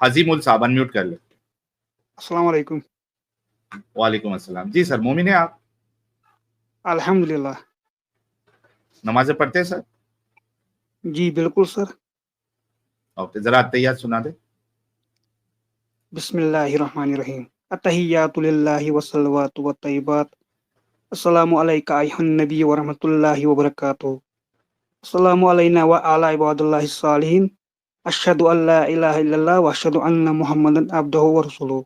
अजीमुल साहब अनम्यूट कर ले। अस्सलाम वालेकुम। वालेकुम अस्सलाम। जी सर, मोमिन है आप? अल्हम्दुलिल्लाह। नमाजें पढ़ते हैं सर? जी बिल्कुल सर। ओके, जरा अत्तहियात सुना दे। बिस्मिल्लाहिर्रहमानिर्रहीम। अत्तहियातु लिल्लाहि वस्सलावातु वत्तय्यिबात। अस्सलामु अलैका अय्युहन नबी व रहमतुल्लाहि व बरकातुहू। अस्सलामु अलैना व अला इबादिल्लाहिस सालिहीन। अशहदु अल्ला इलाहा इल्लल्लाह व अशहदु अन्ना मुहम्मदन अब्दुहु व रसूलुहू।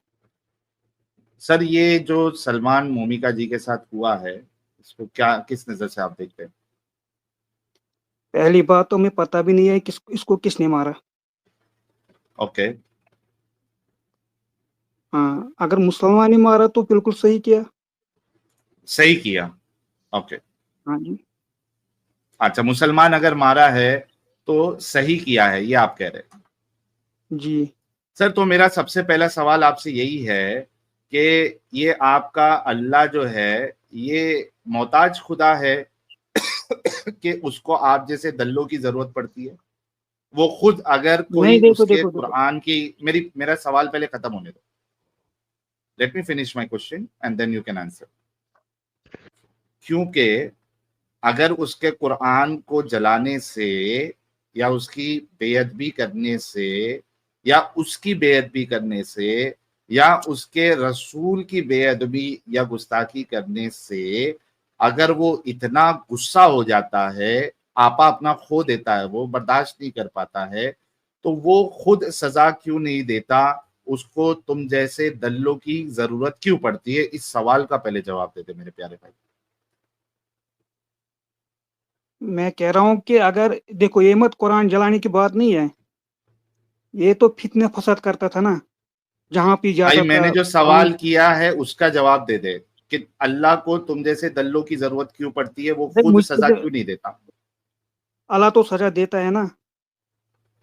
सर, ये जो सलमान मोमिका जी के साथ हुआ है, इसको क्या, किस नजर से आप देखते हैं? पहली बात तो हमें पता भी नहीं है इसको किसने मारा। ओके। हाँ, अगर मुसलमान ने मारा तो बिल्कुल सही किया। सही किया। ओके। हाँ जी। अच्छा, मुसलमान अगर मारा है तो सही किया है, ये आप कह रहे हैं? जी। सर, तो मेरा सबसे पहला सवाल आपसे यही है कि ये आपका अल्लाह जो है, ये मोहताज खुदा है कि उसको आप जैसे दल्लों की जरूरत पड़ती है? वो खुद अगर नहीं, कोई देखो उसके देखो देखो। कुरान की, मेरा सवाल पहले खत्म होने दो। Let me finish my question and then you can answer. क्योंकि अगर उसके कुरान को जलाने से या उसकी बेअदबी करने से या उसकी बेअदबी करने से या उसके रसूल की बेअदबी या गुस्ताखी करने से अगर वो इतना गुस्सा हो जाता है, आपा अपना खो देता है, वो बर्दाश्त नहीं कर पाता है, तो वो खुद सजा क्यों नहीं देता? उसको तुम जैसे दल्लों की जरूरत क्यों पड़ती है? इस सवाल का पहले जवाब देते मेरे प्यारे भाई। मैं कह रहा हूँ कि अगर देखो, ये मत कुरान जलाने की बात नहीं है। ये तो फितने फसाद करता था ना, जहाँ भी भाई, जाता था मैंने जो गाँव। सवाल किया है उसका जवाब दे दे कि अल्लाह को तुम जैसे दल्लों की जरूरत क्यों पड़ती है? वो देख खुद सजा मुझे क्यों नहीं देता? अल्लाह तो सजा देता है ना।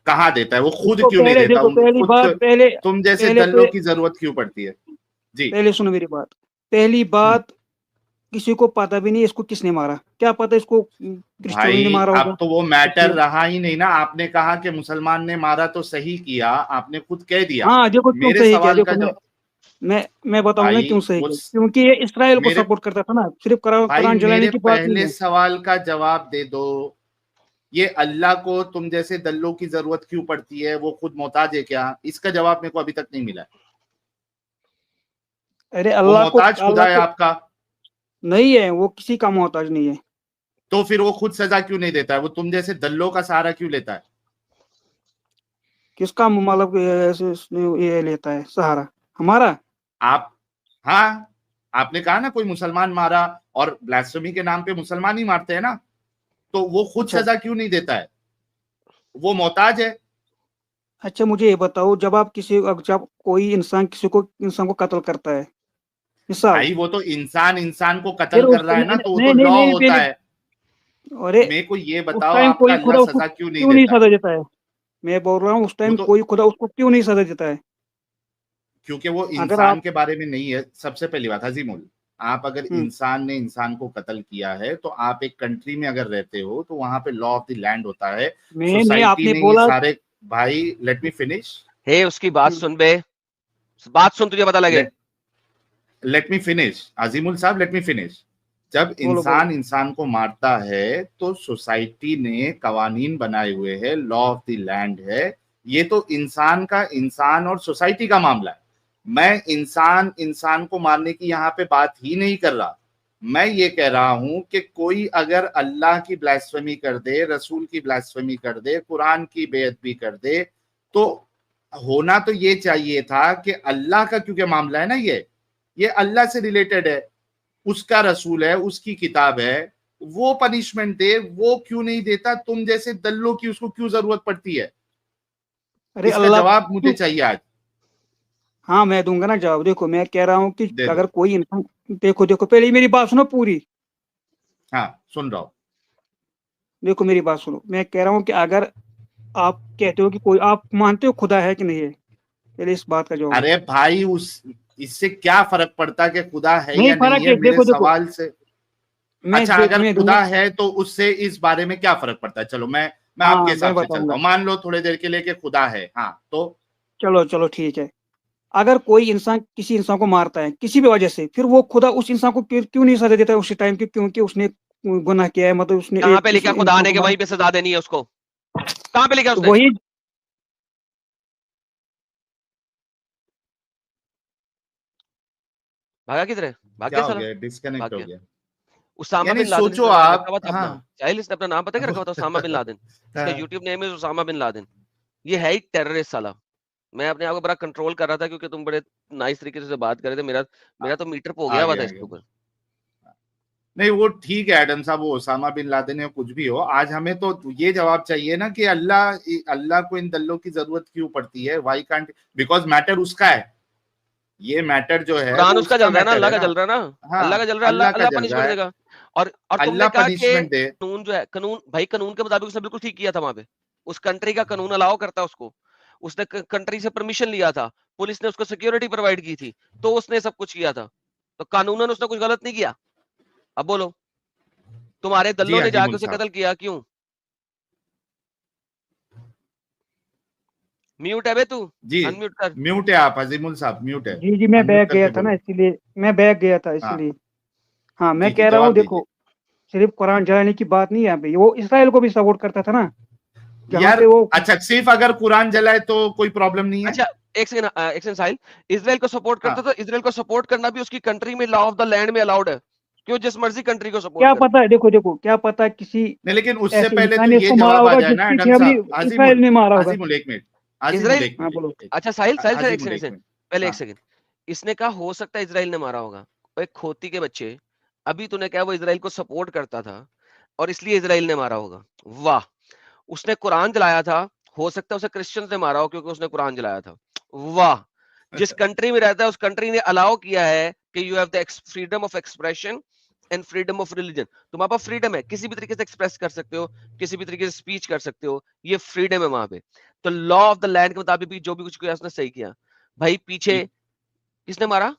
कहाँ देता है? वो खुद उसको क्यों नहीं पहले देता? देखो, उन पहली खुद बात पहले तुम जैसे पहले दल्लों पे की जरूरत क्यों पड़ती है? जी। पहले सुनो मेरी बात। पहली हम्म। बात, किसी को पता भी नहीं इसको किसने मारा। क्या पता इसको क्रिश्चियनों ने भाई, मारा अब होगा। तो वो मैटर इसलिए रहा ही नहीं ना। आपने कहा कि मुसलमान ने मारा तो सही किया, आपने खुद कह दिया। हाँ, देखो क्यों मेरे सही किया। सवाल देखो का जवाब। मैं बताऊंगा ना भाई क्यों सही वो किया, क्योंकि ये इसराइल को मेरे सपोर्ट करता था ना, सिर्फ भाई कुरान जलाने मेरे की बात नहीं पहले है। सवाल का जवाब दे दो। ये अल्लाह को तुम जैसे दल्लों की जरूरत क्यों पड़ती है? वो खुद मोहताज है क्या? इसका जवाब मेरे को अभी तक नहीं मिला है। अरे वो मोहताज खुदा है आपका? नहीं है, वो किसी का मोहताज नहीं है। तो फिर वो खुद सजा क्यों नहीं देता है? वो तुम जैसे दल्लों का सहारा क्यों लेता है? किसका मतलब ये लेता है सहारा? हमारा। आप, हाँ, आपने कहा ना कोई मुसलमान मारा, और ब्लास्फेमी के नाम पे मुसलमान ही मारते हैं ना, तो वो खुद अच्छा। सजा क्यों नहीं देता है? वो मोहताज है। अच्छा, मुझे ये बताओ, जब कोई इंसान को कत्ल करता है, मिसाल। भाई वो तो इंसान इंसान को फिर कत्ल कर उस रहा है ना, तो वो तो नहीं नहीं लॉ नहीं होता पहले। है। अरे, मेरे को ये उस बताओ, टाइम आपका कोई अल्लाह खुदा उसको सजा क्यों नहीं क्यों नहीं देता है? सजा देता है? मैं बोल रहा हूँ, उस वो टाइम तो कोई खुदा उसको क्यों नहीं सजा देता है? क्योंकि वो अगर इंसान आप के बारे में नहीं है। सबसे पहली बात हजीमुल, आप अगर हम्म इंसान ने इंसान को कत्ल किया है, तो आप एक कंट्री में अगर रहते हो तो वहां पे लॉ ऑफ द लैंड होता है। मैं सोसाइटी आपने ने ये बोला। सारे, भाई लेट मी फिनिश। हे उसकी बात हम्म, सुन बे, बात सुन, तुझे पता लगे। लेट मी फिनिश अजीमुल साहब, लेट मी फिनिश। जब बोलो बोलो। इंसान इंसान को मारता है तो सोसाइटी ने कवानीन बनाए हुए हैं, लॉ ऑफ द लैंड है। ये तो इंसान का, इंसान और सोसाइटी का मामला है। मैं इंसान इंसान को मारने की यहाँ पे बात ही नहीं कर रहा। मैं ये कह रहा हूं कि कोई अगर अल्लाह की ब्लास्फेमी कर दे, रसूल की ब्लास्फेमी कर दे, कुरान की बेअदबी कर दे, तो होना तो ये चाहिए था कि अल्लाह का, क्योंकि मामला है ना, ये अल्लाह से रिलेटेड है, उसका रसूल है, उसकी किताब है, वो पनिशमेंट दे। वो क्यों नहीं देता? तुम जैसे दल्लों की उसको क्यों जरूरत पड़ती है? अरे इसका अल्लाह जवाब मुझे क्यों। चाहिए आज। हाँ, मैं दूंगा ना जवाब। देखो, मैं कह रहा हूँ कि दे दो। अगर कोई इंसान, देखो देखो, पहले मेरी बात सुनो पूरी। हाँ, सुन रहा हूं। देखो मेरी बात सुनो, मैं कह रहा हूँ कि अगर आप कहते हो कि कोई, आप मानते हो खुदा है कि नहीं है, पहले इस बात का जवाब दो। अरे भाई, उस इससे क्या फर्क पड़ता कि खुदा है नहीं या नहीं फर्क है है, मेरे देखो देखो। सवाल से? अच्छा, अगर मैं दूंगा। खुदा है तो उससे इस बारे में क्या फर्क पड़ता है? चलो, मैं आपके हाँ, मैं हिसाब से चलता बताऊंगा। हूं। मान लो थोड़ी देर के लिए कि खुदा है, हाँ, तो चलो चलो ठीक है। अगर कोई इंसान किसी इंसान को मारता है किसी भी वजह से, फिर वो खुदा उस इंसान को क्यों नहीं सजा देता है उसी टाइम की, क्योंकि उसने गुनाह किया है, मतलब उसने कहाँ एक पे लिखा किसी खुदा इंसान ने को कि मारा। वहीं पे सजा देनी है उसको? कहाँ पे लिखा तो उसने? वही भागा किधर है? भाग क्या गया हो साला, गया, भाग डिस्कनेक्ट हो गया। गया? उसामा यानी बिन लादेन सोचो इसने नाम आप, रखा हुआ था अपना। हाँ साहिल, इसने अपना नाम पता है क्या रखा हुआ था? Osama bin Laden. इसका हाँ, यूट्यूब नेम है उसामा बिन लादेन। ये है ही टेररिस्ट साला। मैं अपने आप को बड़ा कंट्रोल कर रहा था क्योंकि तुम बड़े नाइस तरीके से बात कर रहे थे। मेरा मेरा तो मीटर हो आ गया हुआ था गया आ इसके गया। ऊपर। नहीं वो ठीक है एडम साहब, वो ओसामा बिन लादेन या कुछ भी हो, आज हमें तो ये जवाब चाहिए ना कि अल्लाह अल्लाह को इन दल्लों की जरूरत क्यों पड़ती है? वाई कांट, बिकॉज मैटर उसका है, ये मैटर जो है कुरान वो उसका उसका जल रहा है ना, मैटर अल्लाह है का ना। जल रहा है ना। हाँ, अल्लाह का जल रहा है, अल्लाह अल्लाह का अल्लाह जल रहा पनिशमेंट है, देगा। और तुमने अल्लाह कहा कि पनिशमेंट दे। कानून जो है, कानून भाई कानून के मुताबिक उसने बिल्कुल ठीक किया था। वहां पे उस कंट्री का कानून अलाउ करता है उसको। उसने कंट्री से परमिशन लिया था, पुलिस ने उसको सिक्योरिटी प्रोवाइड की थी, तो उसने सब कुछ किया था। तो कानूनन उसने कुछ गलत नहीं किया। अब बोलो, तुम्हारे जी दल्लों ने जाके अजीमुल उसे साहब, कत्ल किया क्यों? म्यूट है बे तू, जी अनम्यूट कर। म्यूट है आप, अजीमुल साहब म्यूट है, जी जी, मैं अनम्यूट बैग गया करके था ना, बोले। इसीलिए मैं बैग गया था हाँ इसीलिए। हाँ, मैं जी जी, कह रहा हूँ, जवाब दीजिए। देखो, सिर्फ कुरान जलाने की बात नहीं है यहाँ पे, वो इसराइल को भी सपोर्ट करता था ना, जहाँ यार पे वो। अच्छा, सिर्फ अगर कुरान जलाए तो कोई प्रॉब्लम नहीं है? अच्छा, एक सेकंड साहिल। इसराइल को सपोर्ट करता हाँ था, इसराइल को सपोर्ट करना भी उसकी कंट्री में लॉ ऑफ द लैंड में अलाउड है। क्यों जिस मर्जी कंट्री को सपोर्ट क्या करे। पता है, देखो देखो, क्या पता किसी नहीं, लेकिन उससे ऐसे पहले तो इंसान ने ये उसको मारा जवाब आ होगा जाए ना जिसकी एडम फैमिली साहब, इसराइल आजिमुल, ने मारा होगा। आजिमुल एक मिनट, आजिमुल इसराइल, एक हाँ मिनट, बोलो। अच्छा साहिल साहिल साहिल, एक आजिमुल सेकंड, एक एक सेकंड, मिनट। पहले एक हाँ सेकंड। इसने कहा हो सकता है इसराइल ने मारा होगा। एक खोती के बच्चे, अभी तूने कहा वो इसराइल को सपोर्ट करता था और इसलिए इसराइल ने मारा होगा। वाह। उसने कुरान जलाया था, हो सकता है उसे क्रिश्चियंस ने मारा हो क्योंकि उसने कुरान जलाया था। वाह। जिस कंट्री में रहता है उस कंट्री ने अलाउ किया है कि you have the freedom of expression and freedom of religion. तुम्हारे पास फ्रीडम है, किसी भी तरीके से एक्सप्रेस कर सकते हो, किसी भी तरीके से स्पीच कर सकते हो, ये फ्रीडम है वहां पे। तो लॉ ऑफ द लैंड के मुताबिक भी जो भी कुछ किया उसने सही किया। भाई पीछे किसने मारा?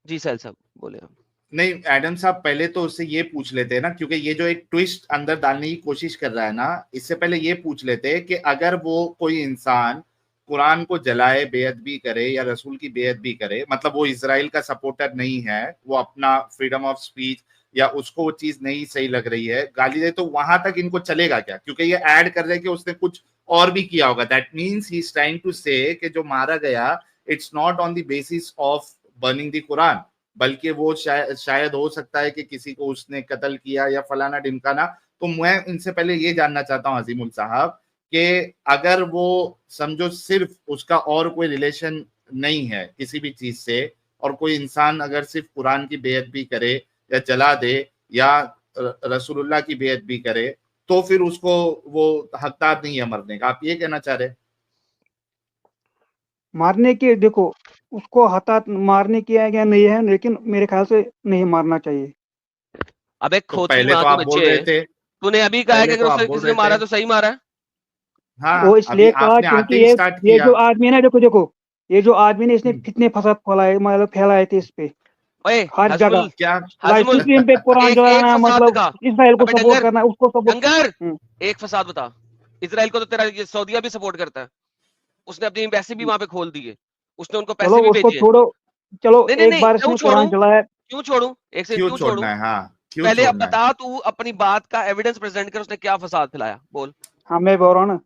जी सैल साहब बोले आप। नहीं एडम साहब, पहले तो उससे ये पूछ लेते हैं ना, क्योंकि ये जो एक ट्विस्ट अंदर डालने की कोशिश कर रहा है ना, इससे पहले ये पूछ लेते हैं कि अगर वो कोई इंसान कुरान को जलाए, बेअदबी करे या रसूल की बेअदबी करे, मतलब वो इसराइल का सपोर्टर नहीं है, वो अपना फ्रीडम ऑफ स्पीच या उसको वो चीज नहीं सही लग रही है, गाली दे, तो वहां तक इनको चलेगा क्या? क्योंकि ये ऐड कर रहे हैं कि उसने कुछ और भी किया होगा। That means he is trying to say कि जो मारा गया, it's not on the basis of burning the Quran, बल्कि वो शायद हो सकता है कि किसी को उसने कत्ल किया या फलाना ढिमकाना। तो मैं इनसे पहले ये जानना चाहता हूं अजीमुल साहब कि अगर वो समझो सिर्फ उसका और कोई रिलेशन नहीं है किसी भी चीज से, और कोई इंसान अगर सिर्फ कुरान की बेअदबी करे या जला दे या रसूलुल्लाह की बेअदबी करे, तो फिर उसको वो हकदार नहीं है मरने का, आप ये कहना चाह रहे हैं? मारने के, देखो, उसको हता मारने किया गया नहीं है, लेकिन मेरे ख्याल से नहीं मारना चाहिए। अब एक तो खोती पहले माँ तो के आप बोल बच्चे, रहे थे, तूने अभी कहा है कि पहले अगर तो आप उसे बोल किसी ने रहे मारा थे, तो सही मारा है। वो हाँ अभी इसलिए कहा आपने आते क्योंकि ही स्टार्ट ये किया। जो आदमी है, देखो देखो, ये जो आदमी ने, इसने हम्म, कितने फसाद फैलाए, मतलब फैलाए थे इस पे, ओए हर जगह। हजमुल, क्या? लाइव हजमुल, स्ट्रीम पे कुरान एक एक जलाना, फसाद मतलब दिखा। इसराइल को अबे सपोर्ट डंगर, करना, उसको सपोर्ट। डंगर, एक फसाद बता। इसराइल को तो तेरा ये सऊदीया भी सपोर्ट करता है। उसने अपनी एम्बेसी भी वहां पे खोल दी है। उसने उनको चलो पैसे भी उसको भेजे हैं। छोड़ो, चलो नहीं नहीं एक नहीं, बार क्यों इसने छोड़ू? कुरान जलाया। क्यों छोड़ू? एक सेकंड, क्यों क्यों छोड़ू? छोड़ना है? हाँ क्यों पहले अब छोड़ना है? बता, तू अपनी बात का एविडेंस प्रेजेंट कर, उसने क्या फसाद फैलाया, बोल। हाँ, मैं बोल रहा हूँ ना,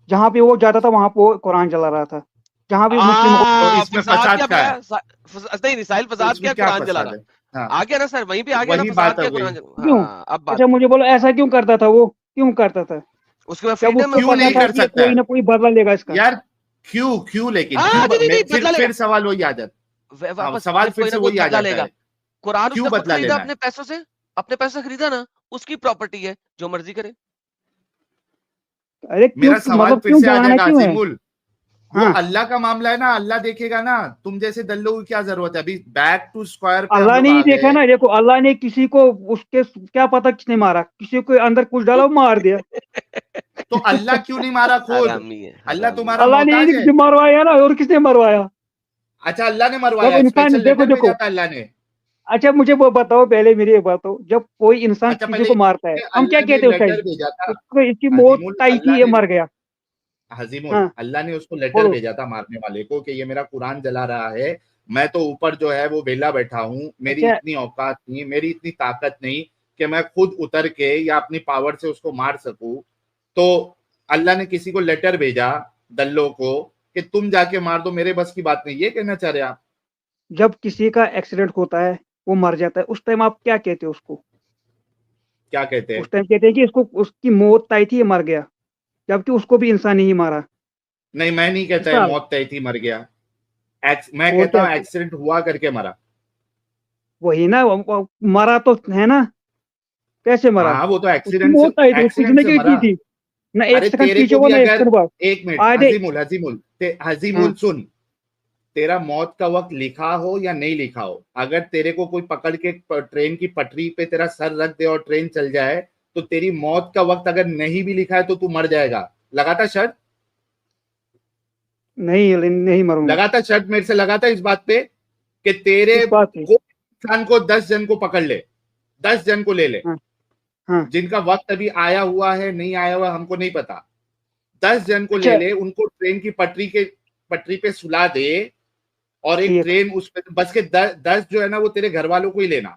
जहाँ पे वो जाता था वहां पे वो कुरान जला रहा था, जहाँ भी मुस्लिम हो। तो इसमें फसाद फसाद क्या का है? फैलाया? नहीं नहीं साहिल, तो फसाद इसमें क्या? क्या कुरान जला फसाद रहा। है? हाँ, आ गया ना सर, वहीं पे आ गया ना, वही फसाद बात हो क्या? गई। कुरान जला, क्यों? हाँ अब बात। अच्छा मुझे बोलो, ऐसा क्यों करता था वो, क्यों करता था? उसके बाद जब फ्रीडम है उसको उसको क्यों पता नहीं करने था की। कर कि ये सकता कोई है ना कोई बदला लेगा इसका। यार? क्यों क्यों लेकिन हाँ नहीं नहीं नहीं, फिर बदला लेगा। सवाल वही आ जाता। हाँ, वापस सवाल जब फिर कोई से ना कोई वही आ बदला जाता लेगा। है, कुरान क्यों उसने खुद बदला खरीदा लेना है? अपने पैसों से, अपने पैसे से खरीदा ना, उसकी प्रॉपर्टी है, जो मर्जी करे। अरे क्यों, मेरा सवाल मतलब फिर क्यों से आ जलाना जाएगा क्यों है? अजीमुल, वो हाँ, अल्लाह का मामला है ना, अल्लाह देखेगा ना, तुम जैसे दल्लों की क्या जरूरत है? अभी बैक टू स्क्वायर पे हम अल्लाह लोग ने आ ही देखा गए। ना, देखो, अल्लाह ने किसी को, उसके क्या पता किसने मारा, किसी को अंदर कुछ डाला, वो मार दिया। तो अल्लाह क्यों नहीं मारा खुद? हरामी है, अल्लाह हरामी है। तुम्हारा अल्लाह ने मोहताज है? ही मरवाया ना, और किसने मरवाया? अच्छा, अल्लाह ने जब मरवाया, इंसान, स्पेशल देखो लेटर देखो, भेजा था अल्लाह ने? अच्छा मुझे वो बताओ, पहले मेरी ये बात हो, जब कोई इंसान अच्छा किसी पहले को मारता है, ये हम क्या अल्लाह ने कहते हैं उस टाइम? लेटर भेजा था? उसको इसकी मौत अजीमुल, तय थी, अल्लाह ये ने, मर गया। हजीमुल, हाँ अल्लाह ने उसको लेटर बोलो। भेजा था मारने वाले को कि ये मेरा कुरान जला रहा है, मैं तो ऊपर जो है वो वेला बैठा हूँ, मेरी अच्छा इतनी औकात नहीं, मेरी इतनी ताकत नहीं कि मैं खुद उतर के या अपनी पावर से उसको मार सकूं। तो अल्लाह ने किसी को लेटर भेजा, दल्लों को, कि तुम जाके मार दो, मेरे बस की बात नहीं। ये कहना चाह रहे आप? जब किसी का एक्सीडेंट होता है, वो मर जाता है, उस टाइम आप क्या कहते हो उसको? क्या कहते हैं? उस टाइम कहते हैं कि इसको उसकी मौत तय थी, ये मर गया, जबकि उसको भी इंसान ही मारा। नहीं, मैं नहीं कहता है ऐसा मौत तय थी मर गया, मैं और कहता क्या? हूँ एक्सीडेंट हुआ करके मरा। वही ना, मरा तो है ना, कैसे मरा? हाँ, वो तो उसकी एक्सीडेंट से, मौत तय थी, कुछ एक्सीडेंट नहीं से की मरा। थी, ना एक अरे सेकंड तेरे पीछे को हुआ भी ना एक अगर, सेकंड बाद। एक मिनट, आधे। हजीमुल, हजीमुल, हाँ हजीमुल सुन, तेरा मौत का वक्त लिखा हो या नहीं लिखा हो, अगर तेरे को कोई पकड़ के ट्रेन की पटरी पे तेरा सर रख दे और ट्रेन चल जाए, तो तेरी मौत का वक्त अगर नहीं भी लिखा है तो तू मर जाएगा। लगाता शर्त? नहीं, नहीं मरूंगा लगाता शर्त मेरे से, लगाता इस बात पे कि तेरे इस बात पे। को इंसान को 10 जन को पकड़ ले, 10 जन को ले ले, हाँ हाँ। जिनका वक्त अभी आया हुआ है नहीं आया हुआ हमको नहीं पता, 10 जन को ले अच्छा ले, उनको ट्रेन की पटरी पे सुला दे, और एक ठीक ट्रेन उस पे बस के 10 जो है ना वो तेरे घर वालों को ही लेना,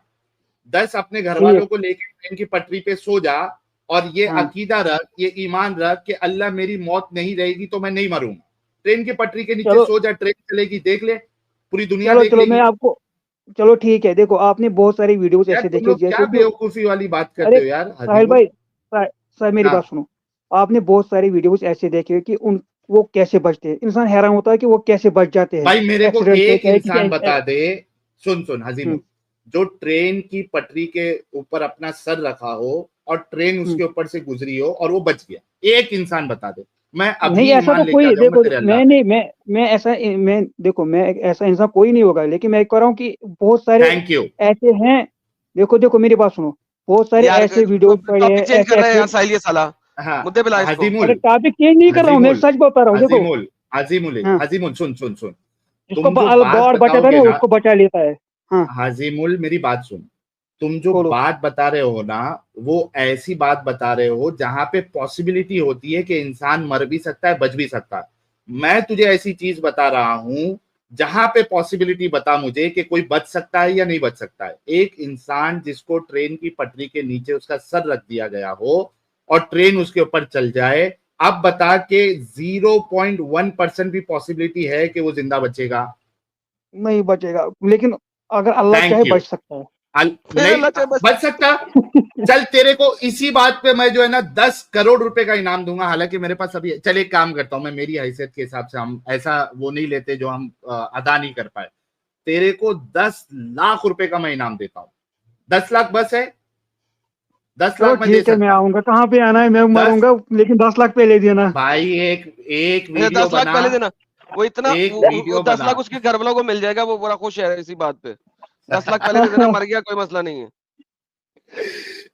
10 अपने घर ठीक। वालों को लेके ट्रेन की पटरी पे सो जा, और ये हाँ अकीदा रख, ये ईमान रख कि अल्लाह मेरी मौत नहीं रहेगी तो मैं नहीं मरूंगा। ट्रेन की पटरी के नीचे चलो सो जा, ट्रेन चलेगी, देख ले, पूरी दुनिया चलो देख चलो, मैं लेगी। आपको, चलो ठीक है, देखो आपने बहुत सारी वीडियोस यार ऐसे तुम देखी लोग क्या जैसे कि, बेवकूफी वाली बात करते अरे हो यार, साहिल हजीमुल। भाई, सर मेरी बात हाँ, सुनो। आपने बहुत सारी वीडियोस ऐसे देखे हैं कि उन वो कैसे बचते हैं, इंसान हैरान होता है कि वो कैसे बच जाते हैं भाई मेरे को एक्सीडेंट से, एक चाहे किसी इंसान बता दे, सुन सुन हम्म, हजीमुल, जो ट्रेन की पटरी के ऊपर अपना सर रखा हो और ट्रेन हम्म। उसके ऊपर से गुजरी हो और वो बच गया, एक इंसान बता दे, मैं नहीं अभी ऐसा ईमान तो लेके आ कोई, जाऊंगा देखो तेरे अल्लाह मैं पे। नहीं, मैं ऐसा, मैं देखो, मैं ऐसा इंसान कोई नहीं होगा, लेकिन मैं कह रहा हूँ कि बहुत सारे थैंक यू। ऐसे हैं। देखो देखो मेरी बात सुनो, बहुत सारे यार ऐसे वीडियोस पड़े टॉपिक हैं, चेंज कर ऐसे रहे हैं ऐसे। यार साहिल, ये साला हाँ, मुद्दे पे ला इसको। अरे हजीमुल, टॉपिक चेंज नहीं कर रहा हूँ, मैं हजीमुल, सच बता रहा हूँ, देखो। हजीमुल, हजीमुल, हाँ, हजीमुल, सुन सुन सुन, जिसको तुम जो बात बाढ़ बचाता है बताओगे ना, ना, उसको बचा लेता है। हाँ हाजिमुल मेरी बात सुन, तुम जो बोलो। बात बता रहे हो ना, वो ऐसी बात बता रहे हो जहां पे पॉसिबिलिटी होती है कि इंसान मर भी सकता है, बच भी सकता है। मैं तुझे ऐसी चीज बता रहा हूं जहां पे पॉसिबिलिटी बता मुझे कि कोई बच सकता है या नहीं बच सकता है। एक इंसान जिसको ट्रेन की पटरी के नीचे उसका सर रख दिया गया हो और ट्रेन उसके ऊपर चल जाए, अब बता के 0.1% भी पॉसिबिलिटी है कि वो जिंदा बचेगा? नहीं बचेगा, लेकिन अगर अल्लाह चाहे थैंक यू। बच सकता है। फिर नहीं अल्लाह चाहे बस। बच सकता? चल तेरे को इसी बात पे मैं जो है ना 10 करोड़ रुपए का इनाम दूंगा, हालांकि मेरे पास अभी, चल एक काम करता हूं मैं, मेरी हैसियत के हिसाब से हम ऐसा वो नहीं लेते जो हम अदा नहीं कर पाए। तेरे को 10 लाख रुपए का मैं इनाम देता हूं। 10 लाख बस है, दस चलो लाख मैं दे ठीक है, मैं सकता हूँ। आऊंगा, कहाँ पे आना है, मैं दस, मरूंगा, लेकिन 10 लाख पहले देना। भाई एक एक अच्छा वीडियो 10 लाख बना, पहले देना। वो इतना एक वो वीडियो 10 लाख बना, उसके घर वालों को मिल जाएगा, वो बड़ा खुश है इसी बात पे। 10 लाख पहले दे देना, मर गया कोई मसला नहीं है।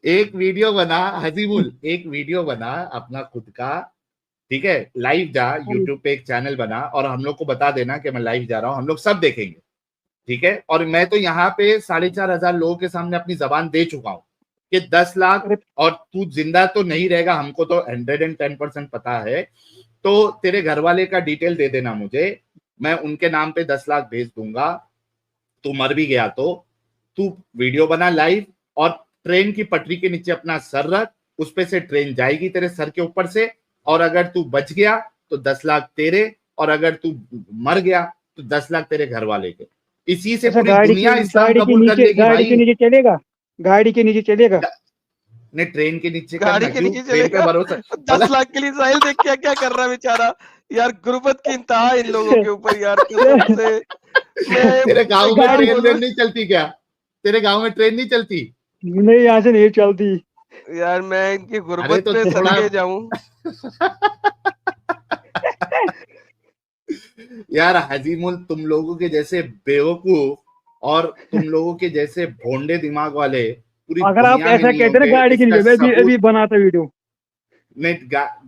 एक वीडियो बना हजीबुल, एक वीडियो बना अपना खुद का, ठीक है, लाइव जा, यूट्यूब पे एक चैनल बना और हम लोग को बता देना कि मैं लाइव जा रहा हूं, हम लोग सब देखेंगे, ठीक है। और मैं तो यहाँ पे 4,500 लोगों के सामने अपनी जबान दे चुका हूं कि 10 लाख, अरे और तू जिंदा तो नहीं रहेगा, हमको तो 110% पता है। तो तेरे घर वाले का डिटेल दे देना मुझे, मैं उनके नाम पे 10 लाख भेज दूंगा। तू मर भी गया तो तू वीडियो बना लाइव, और ट्रेन की पटरी के नीचे अपना सर रख, उस पे से ट्रेन जाएगी तेरे सर के ऊपर से, और अगर तू बच गया तो 10 लाख तेरे, और अगर तू मर गया तो 10 लाख तेरे घर वाले के। इसी से अच्छा, पूरी दुनिया इस्लाम कबूल कर लेगी गाड़ी के भाई। नीचे चलेगा, गाड़ी के नीचे चलेगा। ने ट्रेन के नीचे गाड़ी करना के क्यों, नीचे ट्रेन पे चलेगा। भरोसा? 10 लाख के लिए साहिल देख क्या क्या कर रहा है बेचारा। यार गुर्बत की इंतहा है इन लोगों के ऊपर यार, कसम से। तेरे मैं गांव में क्या गाड़ी ट्रेन बोलूं। वेन नहीं चलती क्या? तेरे गांव में ट्रेन नहीं चलती? नहीं, यहाँ से नहीं चलती। यार मैं इनकी अरे गुर्बत तो पे थोड़ा सदके जाऊं। यार हजीमुल, तुम लोगों के जैसे बेवकूफ और तुम लोगों के जैसे भोंडे दिमाग वाले पूरी अगर आप दुनिया में ऐसा नहीं कहते ना होंगे, गाड़ी के इसका नीचे, मैं भी अभी सबूत। बनाता वीडियो। नहीं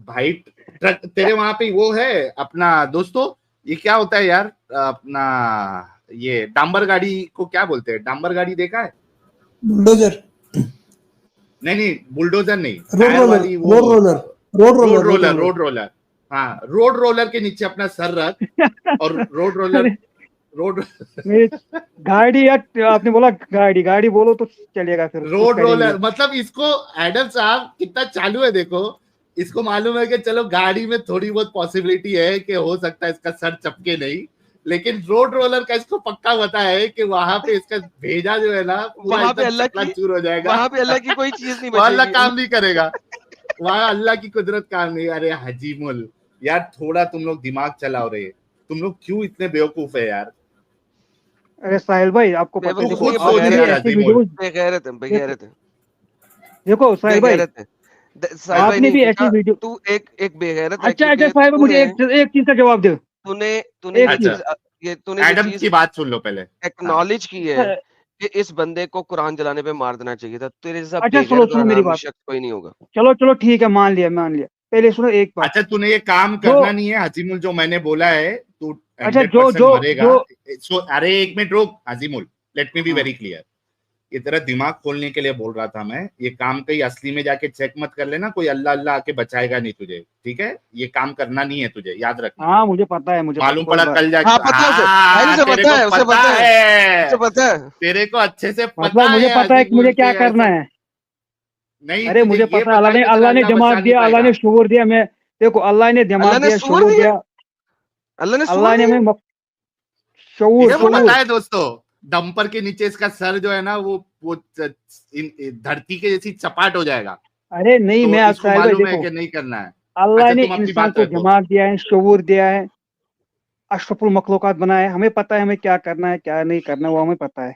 भाई, ट्रक तेरे वहां पे वो है अपना दोस्तों, ये क्या होता है यार अपना, ये डांबर गाड़ी को क्या बोलते हैं, डांबर गाड़ी देखा है? बुलडोजर, नहीं नहीं, बुलडोजर नहीं, रोड टायर रोलर, वाली वो, road roller, road road roller, road roller, roller. Road roller. हाँ, रोड रोलर के नीचे अपना सर रख और रोड रोलर रोड मेरी गाड़ी, या आपने बोला गाड़ी, गाड़ी बोलो तो चलेगा, फिर कुछ रोड करेंगे। रोलर मतलब इसको एडम साहब कितना चालू है देखो, इसको मालूम है कि चलो गाड़ी में थोड़ी बहुत पॉसिबिलिटी है कि हो सकता है इसका सर चपके नहीं, लेकिन रोड रोलर का इसको पक्का पता है कि वहां पे इसका भेजा जो है ना पूरा वहां पे एकदम अल्लाह की चकनाचूर हो जाएगा, वहां पे अल्लाह की कोई चीज नहीं वहां अल्लाह बचेगी। काम नहीं करेगा, वहां अल्लाह की कुदरत काम नहीं। अरे हजीमुल यार, थोड़ा तुम लोग दिमाग चलाओ रे, तुम लोग क्यों इतने बेवकूफ है यार। अरे साहिल भाई, आपको पता है, तू देखो खुद आपने सोच भी यार ऐसी हजीमुल। वीडियोस, बेगैरत है, बेगैरत है, देखो साहिल भाई, बेगैरत है। साहिल भाई आपने नहीं भी बेटा, ऐसी वीडियो, तू एक बेगैरत है, अच्छा क्योंकि साहिल भाई, मुझे एक चीज का जवाब दो, तूने तूने एक ये चीज। चीज तूने जो एडम चीज की बात सुन लो पहले। हाँ, एक्नॉलेज की है कि इस बंदे को कुरान जलाने पे मार देना चाहिए था, तेरे जैसा अच्छा सुनो बेगैरत और सुनो मेरी हरामी बात, शख्स कोई नहीं होगा। चलो ठीक है, मान लिया मान लिया। पहले सुनो एक बात, अच्छा तूने ये काम जो करना नहीं है हजीमुल, जो मैंने बोला है तू अच्छा 100% मरेगा। जो अरे एक मिनट रुक हजीमुल, लेट मी बी हाँ, वेरी क्लियर। ये तेरा दिमाग खोलने के लिए बोल रहा था मैं, ये काम कहीं असली में जाके चेक मत कर लेना, कोई अल्लाह अल्लाह आके बचाएगा नहीं तुझे, ठीक है, ये काम करना नहीं है तुझे, याद रखना। हाँ मुझे पता है, मुझे पता, मालूम कोई पड़ा बात। कल जाके, हाँ पता है उसे, भाई उसे तेरे पता को है, उसे पता पता है, है, उसे पता है। तेरे को अच्छे से पता मतलब मुझे है पता है कि मुझे हजीमुल क्या के करना ऐसा है। नहीं, अरे तुझे मुझे ये पता है, पता है कि तेरा अल्लाह ने अल्लाह बचा दिमाग नहीं दिया, अल्लाह पाएगा। ने शऊर दिया। मैं देखो, अल्लाह ने दिमाग अल्लाह ने दिया, सूर शऊर दिया, दिया, अल्लाह ने सूर अल्लाह ने दिया, हमें शऊर इसको बोला? पता शऊर। है दोस्तों, डंपर के नीचे इसका सर जो है ना वो धरती के जैसी चपाट हो जाएगा, अरे नहीं, तो मैं इसको साहिल भाई मालूम है देखो, कि नहीं करना है। अल्लाह अच्छा ने तुम अपनी इंसान बात को रखो। दिमाग दिया है, शऊर दिया है, अशरफुल मखलूकात बनाया है, हमें पता है हमें क्या करना है क्या नहीं करना है, वो हमें पता है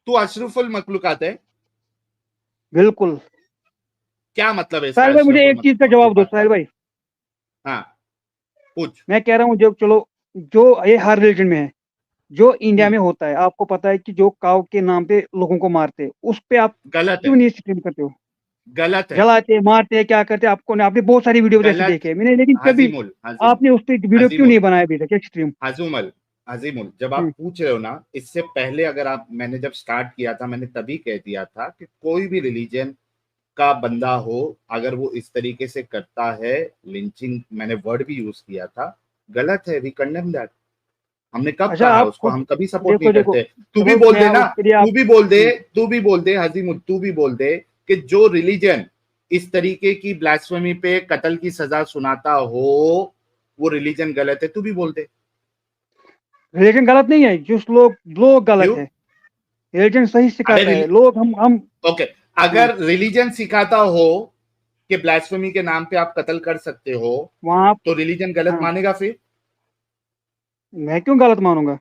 तू अशरफुल मखलूकात है, बिल्कुल। क्या मतलब है इसका साहिल भाई मुझे अशरफुल एक चीज का जवाब दो मखलूकात साहिल का? भाई। हाँ पूछ। मैं कह रहा हूँ, जो चलो, जो ये हर रिलीजन में है, जो इंडिया में होता है, आपको पता है कि जो काव के नाम पे लोगों को मारते हैं, उस पे आप गलत क्यों है, नहीं स्ट्रीम करते हो? गलत है, जलाते मारते हैं, क्या करते हैं, आपने बहुत सारी वीडियो ऐसे गलत। देखे हैं मैंने, लेकिन कभी हाजिमुल हाजिमुल आपने उस पर वीडियो क्यों हाजिमुल नहीं बनाया अभी तक एक्सट्रीम? हाजुमल हाजिमुल, जब हम्म, आप पूछ रहे हो ना, इससे पहले अगर आप, मैंने जब स्टार्ट किया था मैंने तभी कह दिया था कि कोई भी रिलीजन का बंदा हो, अगर वो इस तरीके से करता है, लिंचिंग मैंने वर्ड भी यूज किया था, गलत है, वी कंडेम दैट। हमने कब अच्छा कहा आप उसको, खुद हम कभी सपोर्ट नहीं देखो देखो, करते। तू भी चलो बोल मैं दे ना, उसके लिए तू आप भी बोल दे, तू भी बोल दे हाजिमुल, तू भी बोल दे कि जो रिलीजन इस तरीके की ब्लास्फेमी पे कत्ल की सजा सुनाता हो वो रिलीजन गलत है, तू भी बोल दे। रिलीजन गलत नहीं है, जो लोग गलत क्यों? है, रिलीजन सही सिखाता अरे है, लोग हम ओके, हाँ, अगर रिलीजन सिखाता हो कि ब्लास्फेमी के नाम पे आप कत्ल कर सकते हो, वहाँ तो रिलीजन गलत हाँ, मानेगा फिर? मैं क्यों गलत मानूंगा?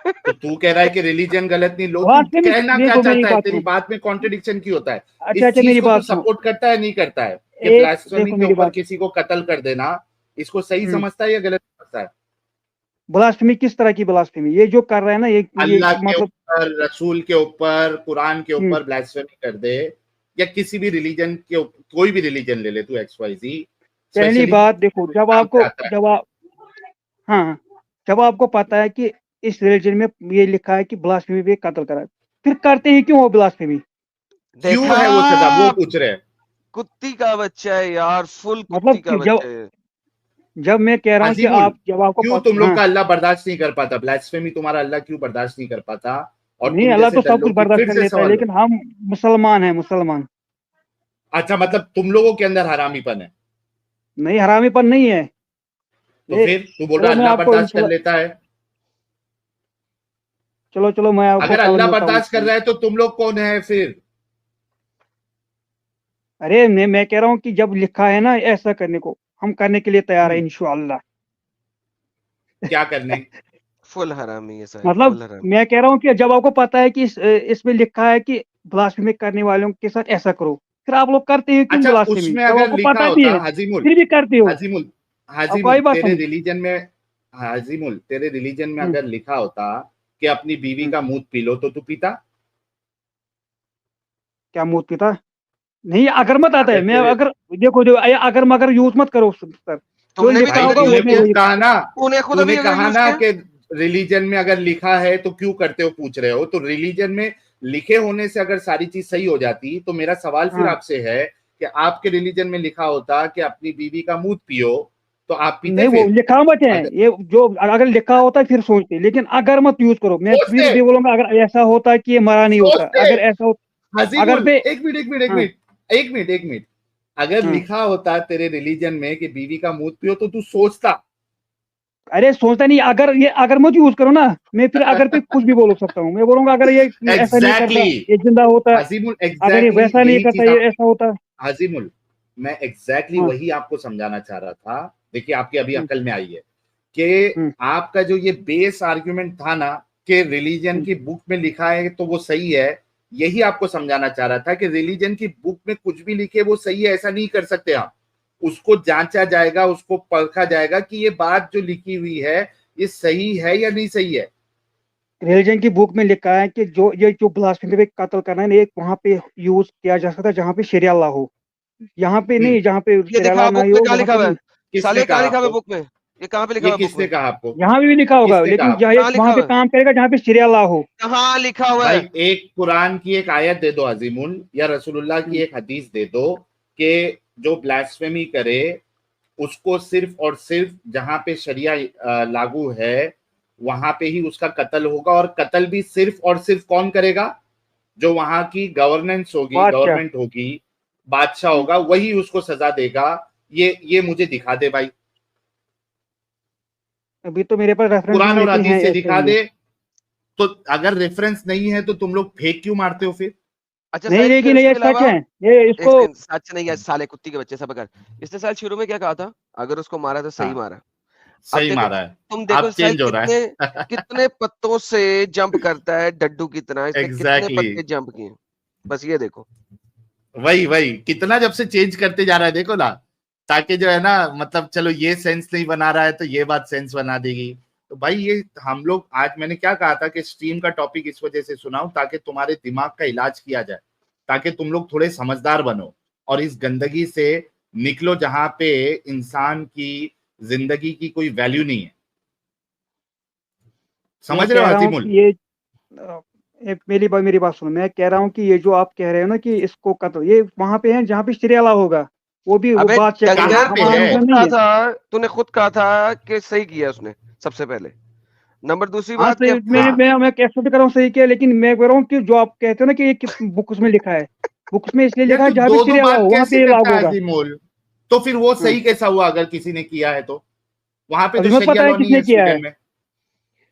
तो तू कह रहा है कि रिलीजन गलत नहीं, लो तू ब्लास्फेमी, कहना क्या देखो मेरी चाहता है, बात तेरी सुनो, बात में कॉन्ट्रडिक्शन क्यों होता है? अच्छा इस अच्छा चीज मेरी को तू बात सुनो, सपोर्ट करता है नहीं करता है कि एक ब्लास्फेमी देखो के मेरी ऊपर बात, किसी को कत्ल कर देना, इसको सही हम्म, समझता है या गलत समझता है? ब्लास्फेमी किस तरह की ब्लास्फेमी? ये जो कर रहा है ना, ये अल्लाह के मतलब, ऊपर, रसूल के ऊपर, कुरान के हम्म, ऊपर ब्लास्फेमी कर दे, या किसी भी रिलीजन के कोई भी रिलीजन ले ले तू, एक्स वाई जी, पहली स्पेशली बात देखो, इस्लाम से आता है। जब आप हाँ, जब आपको पता है कि इस रिलीजन में ये लिखा है कि ब्लास्फेमी पे कत्ल करा, फिर करते ही क्यों हो ब्लास्फेमी? क्यों देखा, है वो सजा, वो पूछ रहे हैं। कुत्ती का बच्चा है यार, फुल कुत्ती मतलब का बच्चा है। जब मैं कह रहा हूँ कि अजीमुल, आप, जब आपको क्यों तुम लोग हाँ, का अल्लाह बर्दाश्त नहीं कर पाता, ब्लास्फेमी तुम्हारा अल्लाह क्यों बर्दाश्त नहीं कर पाता? और नहीं, तुम अल्लाह जैसे तो सब दल्लों कुछ की बर्दाश्त फिर कर से लेता है, सवाल हो। लेकिन हम मुसलमान हैं, मुसलमान। अच्छा मतलब तुम लोगों के अंदर हरामीपन है? नहीं, हरामीपन नहीं है तो ये। फिर तू बोल रहा चलो मैं अल्लाह आपको बर्दाश्त कर इंशाल्लाह, लेता है? चलो मैं आपको अगर कल अल्लाह मिलता हूँ बर्दाश्त कर इंशाल्लाह। रहा है तो तुम लोग कौन है फिर? अरे मैं कह रहा हूँ कि जब लिखा है ना ऐसा करने को, हम करने के लिए तैयार है इंशाल्लाह। क्या करने? फुल हरामी है साहिब, मतलब फुल हरामी। मैं कह रहा हूँ कि जब आपको पता है कि इसमें लिखा है कि ब्लास्फेमी करने वालों के साथ ऐसा करो, फिर आप लोग करते हो क्यों अच्छा ब्लास्फेमी, उसमें जब अगर आपको लिखा पता भी होता, है हाजिमुल, फिर भी करते हो? हाजिमुल, आपको हाजिमुल आई बात तेरे समझ? रिलीजन में, हाजिमुल तेरे रिलीजन में हम्म, अगर लिखा होता कि अपनी बीवी हम्म, का मूत पी लो, तो तू पीता? क्या मुंह पीता? नहीं, अगर मत आता है, अगर मैं तेरे, अगर देखो देखो, अगर मगर यूज मत करो सर, जो तुमने भी लिखा तो भाई अगर होगा तूने वो यूज मैं किया, खुद वही। कहा ना, तूने खुद तूने अभी अगर कहा यूज ना किया। कि रिलीजन में अगर लिखा है तो क्यों करते हो, पूछ रहे हो, तो रिलीजन में लिखे होने से अगर सारी चीज सही हो जाती, तो मेरा सवाल फिर हाँ, आपसे है कि आपके रिलीजन में लिखा होता कि अपनी बीवी का मूत पियो, तो आप पीते नहीं, वो फिर? लिखा मत है अगर ये, जो अगर लिखा होता है फिर सोचते, लेकिन अगर मत यूज करो। मैं फिर सोचते भी बोलूंगा अगर ऐसा होता कि ये मरा नहीं होता, सोचते अगर ऐसा हो, अगर हजीमुल, पे। एक मिनट एक मिनट एक हाँ, मिनट एक मिनट एक मिनट, अगर हाँ। लिखा होता तेरे रिलीजन में कि बीवी का मूत्र पियो तो तू सोचता? अरे सोचता नहीं, अगर ये अगर मत यूज करो ना, मैं फिर अगर पे कुछ भी बोल सकता हूँ। मैं बोलूंगा अगर ये ऐसा नहीं करता, एग्जैक्टली ये जिंदा होता, हजीमुल, अगर ये एग्जैक्टली वैसा नहीं यही करता, चीज ये आप, ऐसा होता। हाजिमुल, मैं एग्जैक्टली हाँ, वही आपको समझाना चाह रहा था। देखिए आपकी अभी हम्म, अकल में आई है कि हम्म, आपका जो ये बेस आर्ग्यूमेंट था ना कि रिलीजन हम्म। की बुक में लिखा है तो वो सही है, यही आपको समझाना चाह रहा था कि रिलीजन की बुक में कुछ भी लिखे वो सही है, ऐसा नहीं कर सकते आप। उसको जांचा जाएगा, उसको परखा जाएगा कि ये बात जो लिखी हुई है ये सही है या नहीं सही है। रिलीजन की बुक में लिखा है कि जो ये जो ब्लास्फेमी पे कत्ल करना है, ये वहां पे यूज किया जा सकता है जहाँ पे शरिया लॉ हो। यहाँ पे हम्म, नहीं, जहाँ पे ये शरिया दिखा लॉ बुक नहीं में, हो क्या वहां लिखा पे हुआ नहीं। है? किसने साले, क्या कहा लिखा हुआ है आपको? बुक में? ये कहाँ पे लिखा ये हुआ है बुक किसने में? कहा आपको? यहाँ भी लिखा होगा, किसने कहा लेकिन आपको? जहाँ कहाँ लिखा वहां पे हुआ है? काम करेगा जहाँ पे शरिया लॉ हो। कहाँ लिखा हुआ भाई है? एक कुरान की एक आयत दे दो अजीमुल, या रसूलुल्लाह की हम्म। एक हदीस दे दो कि जो ब्लास्फेमी करे उसको सिर्फ और सिर्फ जहां पे शरिया लागू है वहां पे ही उसका कत्ल होगा, और कत्ल भी सिर्फ और सिर्फ कौन करेगा? जो वहां की गवर्नेंस होगी, बादशाह। गवर्नमेंट होगी, बादशाह हम्म। होगा, वही उसको सजा देगा। ये मुझे दिखा दे भाई, अभी तो मेरे पास रेफरेंस कुरान और नहीं है हदीस से ऐसे दिखा ही है। दे। तो अगर रेफरेंस नहीं है तो तुम लोग फेक क्यों मारते हो फिर? अच्छा नहीं, साहिल, फिर लेकिन ये इसके सच अलावा है, ये एक इसको। सेकंड, सच नहीं है साले कुत्ती के बच्चे, सब कर। इसने साल शुरू में क्या कहा था? अगर उसको मारा तो सही हाँ, मारा। अब सही देखो, मारा है। तुम देखो आप साहिल चेंज हो रहा कितने है। कितने पत्तों से जंप करता है डड्डू की तरह। इसने कितने एग्जैक्टली पत्ते जंप किए, बस ये देखो। वही वही कितना जब से चेंज करते जा रहा है देखो ना, ताकि जो है ना, मतलब चलो ये सेंस नहीं बना रहा है तो ये बात सेंस बना देगी। तो भाई ये हम लोग, आज मैंने क्या कहा था कि स्ट्रीम का टॉपिक इस वजह से सुनाऊं ताकि तुम्हारे दिमाग का इलाज किया जाए, ताकि तुम लोग थोड़े समझदार बनो और इस गंदगी से निकलो जहां पे इंसान की जिंदगी की कोई वैल्यू नहीं है। मैं समझ रहे हो कह रहा हूँ अजीमुल? कि ये मेरी बात सुनो। मैं कह रहा हूँ कि ये जो आप कह रहे हो ना कि इसको कत्ल, ये वहां पे है जहाँ पे शरिया लॉ होगा, वो अबे बात चेक करेगा, कहाँ डंगर, पे हमारे तूने है? अंदर खुद नहीं कहा है। था, तूने खुद कहा था कि सही किया उसने सबसे पहले। नंबर दूसरी हाँ बात कि सही, हाँ, मैं एक्सेप्ट कर रहा हूँ, सही किया, लेकिन मैं कह रहा हूँ कि जो आप कहते हो ना कि ये किस बुक में लिखा है, बुक्स में इसलिए यार लिखा है तू जहाँ पे दो दो शरिया लॉ बात हो वहां कैसे पे ये करता लागू है होगा। अजीमुल? तो फिर वो हाँ। सही कैसा हुआ अगर किसी ने किया है तो? वहां पे तो अभी मत शरिया पता है लॉ नहीं किसने है किया है। स्वीडन में,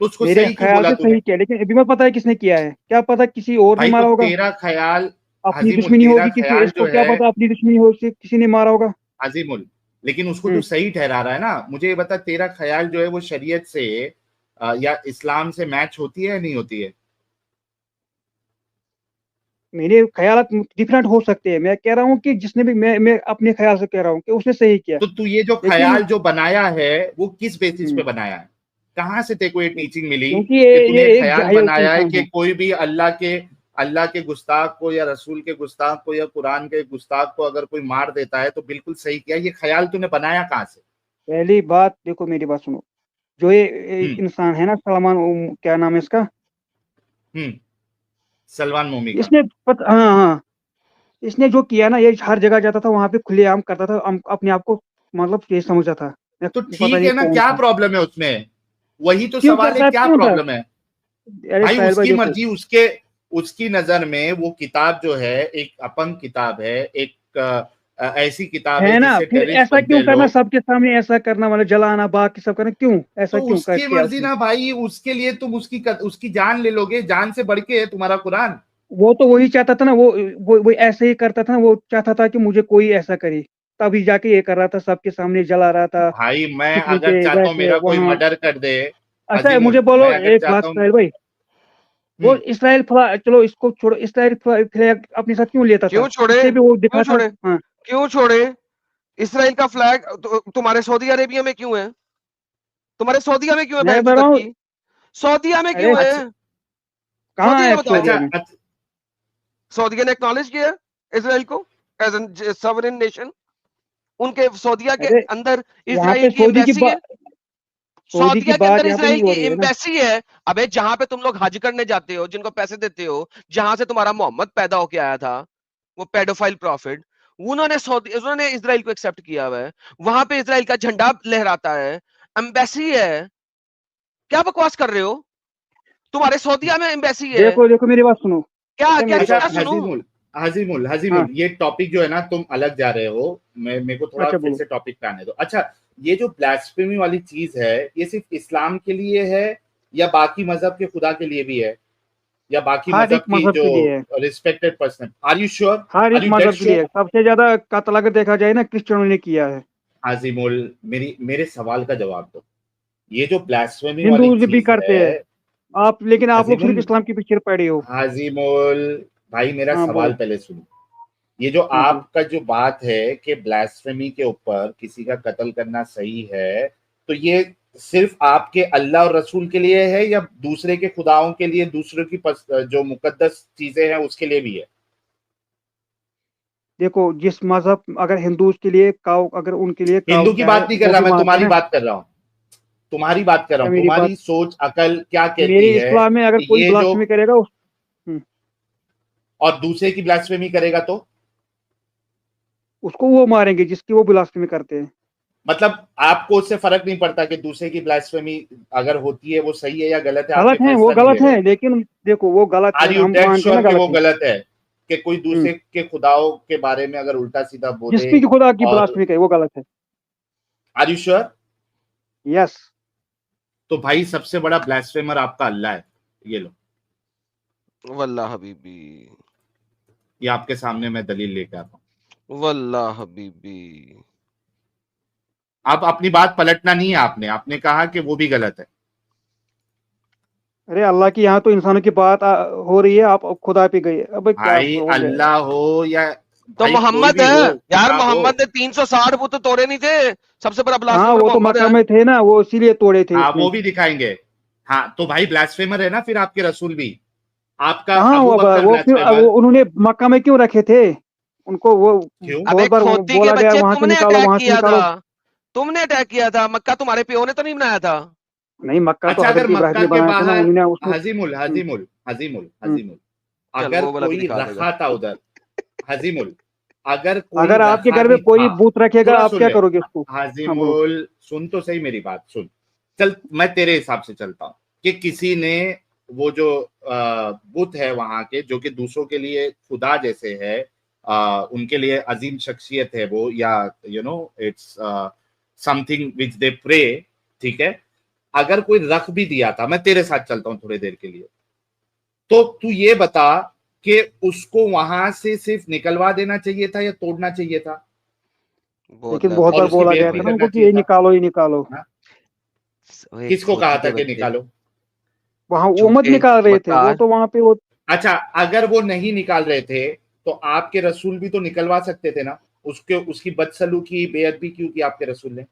तो उसको मेरे सही क्यों ख्याल बोला से तूने? सही किया, लेकिन अभी मत पता है किसने किया है। क्या पता किसी और ने भाई तो मारा होगा। तेरा ख्याल, अपनी अजीमुल दुश्मनी तेरा होगी किसी, ख्याल इसको जो क्या है, पता अपनी दुश्मनी हो, किसी ने मारा होगा। अजीमुल लेकिन उसको तो हम्म। सही ठहरा रहा है ना। मुझे ये बता, तेरा ख्याल जो है वो शरीयत से या इस्लाम से मैच होती है या नहीं होती है? मेरे ख्याल डिफरेंट हो सकते हैं। मैं कह रहा हूँ कि जिसने भी, मैं अपने ख्याल से कह रहा हूँ कि उसने सही किया, तो तू ये जो लेकिन ख्याल जो बनाया है वो किस बेसिस पे हम्म, बनाया है? कहाँ से तेरे को ये टीचिंग मिली क्योंकि कि ये तूने एक ख्याल जाहिल बनाया है इंसान कि है। कोई भी अल्लाह के गुस्ताख को या रसूल के गुस्ताख को या कुरान के गुस्ताख को अगर कोई मार देता है तो बिल्कुल सही किया। ये ख्याल तूने बनाया कहाँ से? पहली बात देखो, मेरी बात सुनो। जो ये हम्म, इंसान है ना, सलमान, क्या नाम है इसका, हम्म, सलमान मोमी का। इसने हाँ, हाँ, इसने जो किया ना, ये हर जगह जाता था, वहां पे खुलेआम करता था, अपने आप को मतलब ये समझता था। तो पता ठीक नहीं है ना, कौन क्या था। प्रॉब्लम है उसमें? वही तो क्यों सवाल है, करता है, क्या क्यों था। प्रॉब्लम है? अरे भाई साहिल भाई उसकी देखो, मर्जी, उसके उसकी नजर में वो किताब जो है एक अपंग किताब है, एक ऐसी किताब है है ना, जिससे फिर टेररिस्ट ऐसा बनते क्यों हैं करना, लोग। सबके सामने ऐसा करना, मतलब जलाना, बाकी सब करना, क्यों तो ऐसा क्यों उसकी किया मर्जी उसने। ना भाई, उसके लिए तुम उसकी जान ले लोगे? जान से बढ़ के है तुम्हारा कुरान। वो तो वही चाहता था ना, वो ऐसे ही करता था ना, वो चाहता था कि मुझे कोई ऐसा करे, तभी जाके ये कर रहा था, सबके सामने जला रहा था, भाई मैं कितने अगर पे चाहता हूं वैसे मेरा कोई वहां। मर्डर कर दे, अच्छा मुझे अजीमुल बोलो मैं अगर एक बात चाहता हूं, साहिल भाई, वो इसराइल चलो इसको छोड़ो, इसराइल फ्लैग अपने साथ क्यों लेता था, क्यों छोड़े? इससे भी वो क्यों दिखा था। छोड़े? हाँ। क्यों छोड़े? इसराइल का फ्लैग तुम्हारे सऊदी अरेबिया में क्यों है? तुम्हारे सऊदीया में क्यों है मैं बहन बता रहा हूँ। की? सऊदीया में अरे क्यों है? अच्छा, कहाँ सऊदीया है बताओ। अच्छा, सऊदीया में। अच्छा, सऊदीया ने एक्नॉलेज किया इसराइल को एज एन सॉवरेन नेशन। उनके सऊदीया के अरे अंदर यहाँ इसराइल पे की एम्बेसी है। सऊदी की सऊदीया के बात अंदर यहाँ पे इसराइल नहीं हो की रही है ना। एम्बेसी है। अबे जहां पे तुम लोग हज करने जाते हो, जिनको पैसे देते हो, जहां से तुम्हारा मोहम्मद पैदा होके आया था, वो पेडोफाइल प्रॉफिट, उन्होंने इजराइल को एक्सेप्ट किया हुआ है, वहां पे इजराइल का झंडा लहराता है, एम्बेसी है। क्या बकवास कर रहे हो? तुम्हारे सौदिया में एम्बेसी है। देखो देखो मेरी बात सुनो। क्या अच्छा, क्या मेरी अच्छा बात क्या सुनूं? हजीमुल, ये टॉपिक जो है ना, तुम अलग जा रहे हो। मेरे को थोड़ा अच्छा फिर बोलो। से टॉपिक पे आने दो। अच्छा, ये जो ब्लास्फेमी वाली चीज है, ये सिर्फ इस्लाम के लिए है या बाकी मजहब के खुदा के लिए भी है, या बाकी हर मजहब एक की मजहब जो के लिए है, respected person? Are you sure? हर आर एक यू डेड मजहब के लिए है। श्योर? सबसे ज्यादा कत्ल अगर देखा जाए ना, क्रिश्चियनों ने किया है। हाजिमुल, मेरे सवाल का जवाब दो। ये जो ब्लास्फेमी वाली हिंदू भी चीज करते है, हैं आप, लेकिन आप लोग सिर्फ हाजिमुल इस्लाम के पीछे पड़े हो। हाजिमुल भाई, मेरा हाँ सवाल बोलो। पहले सुनो। ये जो हाँ जी। आपका जो बात है कि ब्लास्फेमी के ऊपर किसी का कत्ल करना सही है, तो ये सिर्फ आपके अल्लाह और रसूल के लिए है या दूसरे के खुदाओं के लिए, दूसरों की जो मुकद्दस चीजें हैं उसके लिए भी है? देखो, जिस मजहब, अगर हिंदू के लिए काउ, अगर उनके लिए काउ हिंदू की क्या है बात नहीं कर वो रहा भी मैं, मानते हैं तुम्हारी ना। बात कर रहा हूँ। तुम्हारी बात कर रहा क्या हूँ, मेरी बात? तुम्हारी सोच अकल क्या कहती मेरे है इस्लाम में अगर कि कोई ये जो, ब्लास्फेमी करेगा हम्म, और दूसरे की ब्लास्फेमी करेगा तो? उसको वो मारेंगे जिसकी वो ब्लास्फेमी करते हैं। मतलब आपको उससे फर्क नहीं पड़ता कि दूसरे की ब्लास्फेमी अगर होती है वो सही है या गलत है, आप ये गलत है, वो फैसला नहीं ले गलत रहे? है, लेकिन देखो वो गलत है, आर यू हम डेड मानते हैं श्योर ना कि गलत वो है। गलत है? कि कोई हम्म, दूसरे के खुदाओं के बारे में अगर उल्टा सीधा बोले? जिसकी खुदा की और ब्लास्फेमी करे वो गलत है। Are you sure? यस। तो भाई सबसे बड़ा ब्लास्फेमर आपका अल्लाह है, ये लो, वल्लाह हबीबी, ये आपके सामने मैं दलील लेकर आता हूँ। वल्लाह हबीबी। आप अपनी बात पलटना नहीं है, आपने कहा कि वो भी गलत है। अरे अल्लाह की यहाँ तो इंसानों की बात हो रही है, आप खुदा पे गए, अब क्या भाई हो गया? अल्लाह हो या तो भाई कोई मोहम्मद भी है हो, यार, खुदा हो। मोहम्मद ने 360 बुत तोड़े नहीं थे? सबसे बड़ा हाँ, ब्लास्फेमर वो तो मोहम्मद मक्का है। में थे ना, वो इसीलिए तोड़े थे हाँ उसने। वो भी दिखाएंगे। हाँ तो भाई ब्लास्फेमर है ना फिर आपके रसूल भी। आपका कहाँ अबू बकर वो क्यों, वो ब्लास्फेमर। उन्होंने मक्का में क्यों रखे थे उनको? वो क्यों? अबे बहुत बार वो खोती के बोला गया बच्चे, वहां से तुमने निकालो, अटैक वहां से किया था, निकालो। तुमने अटैक किया था। मक्का तुम्हारे पियो ने तो नहीं बनाया था? नहीं, मक्का तो अच्छा, अगर हजरत इब्राहिम मक्का ने के बनाया था ना, बाहर, उन्होंने उसको। हजीमुल हजीमुल हजीमुल हम्म, हजीमुल चल अगर वो वाला भी कोई दिखा देगा। रखा था उधर, हजीमुल अगर कोई अगर आपके रखा घर में भी कोई था, बूत रखेगा, थोड़ा आप सुन क्या ले। करोगे उसको? हाँ बोलो। हाजिमुल सुन तो सही मेरी बात, सुन। चल मैं तेरे हिसाब से चलता हूं कि किसी ने वो जो बुत है वहां के, जो कि दूसरों के लिए खुदा जैसे है, उनके लिए अजीम शख्सियत है वो, या you know it's something which they pray, ठीक है? अगर कोई रख भी दिया था, मैं तेरे साथ चलता हूं थोड़ी देर के लिए, तो तू ये बता कि उसको वहां से सिर्फ निकलवा देना चाहिए था या तोड़ना चाहिए था? बहुत लेकिन बहुत लेवल और बार है उसकी बोला गया बेइज्जती था ना करना उनको कि चाहिए ये था? निकालो, ये निकालो। हाँ? ओए किसको कहा खोती था के कि बच्चे, निकालो? वहां वो मत झूठे निकाल रहे थे, वो चमत्कार। तो वहां पे वो। अच्छा, अगर वो नहीं निकाल रहे थे तो आपके रसूल भी तो निकलवा सकते थे ना। उसके उसकी बदसलूकी, बेअदबी क्यों की आपके रसूल ने?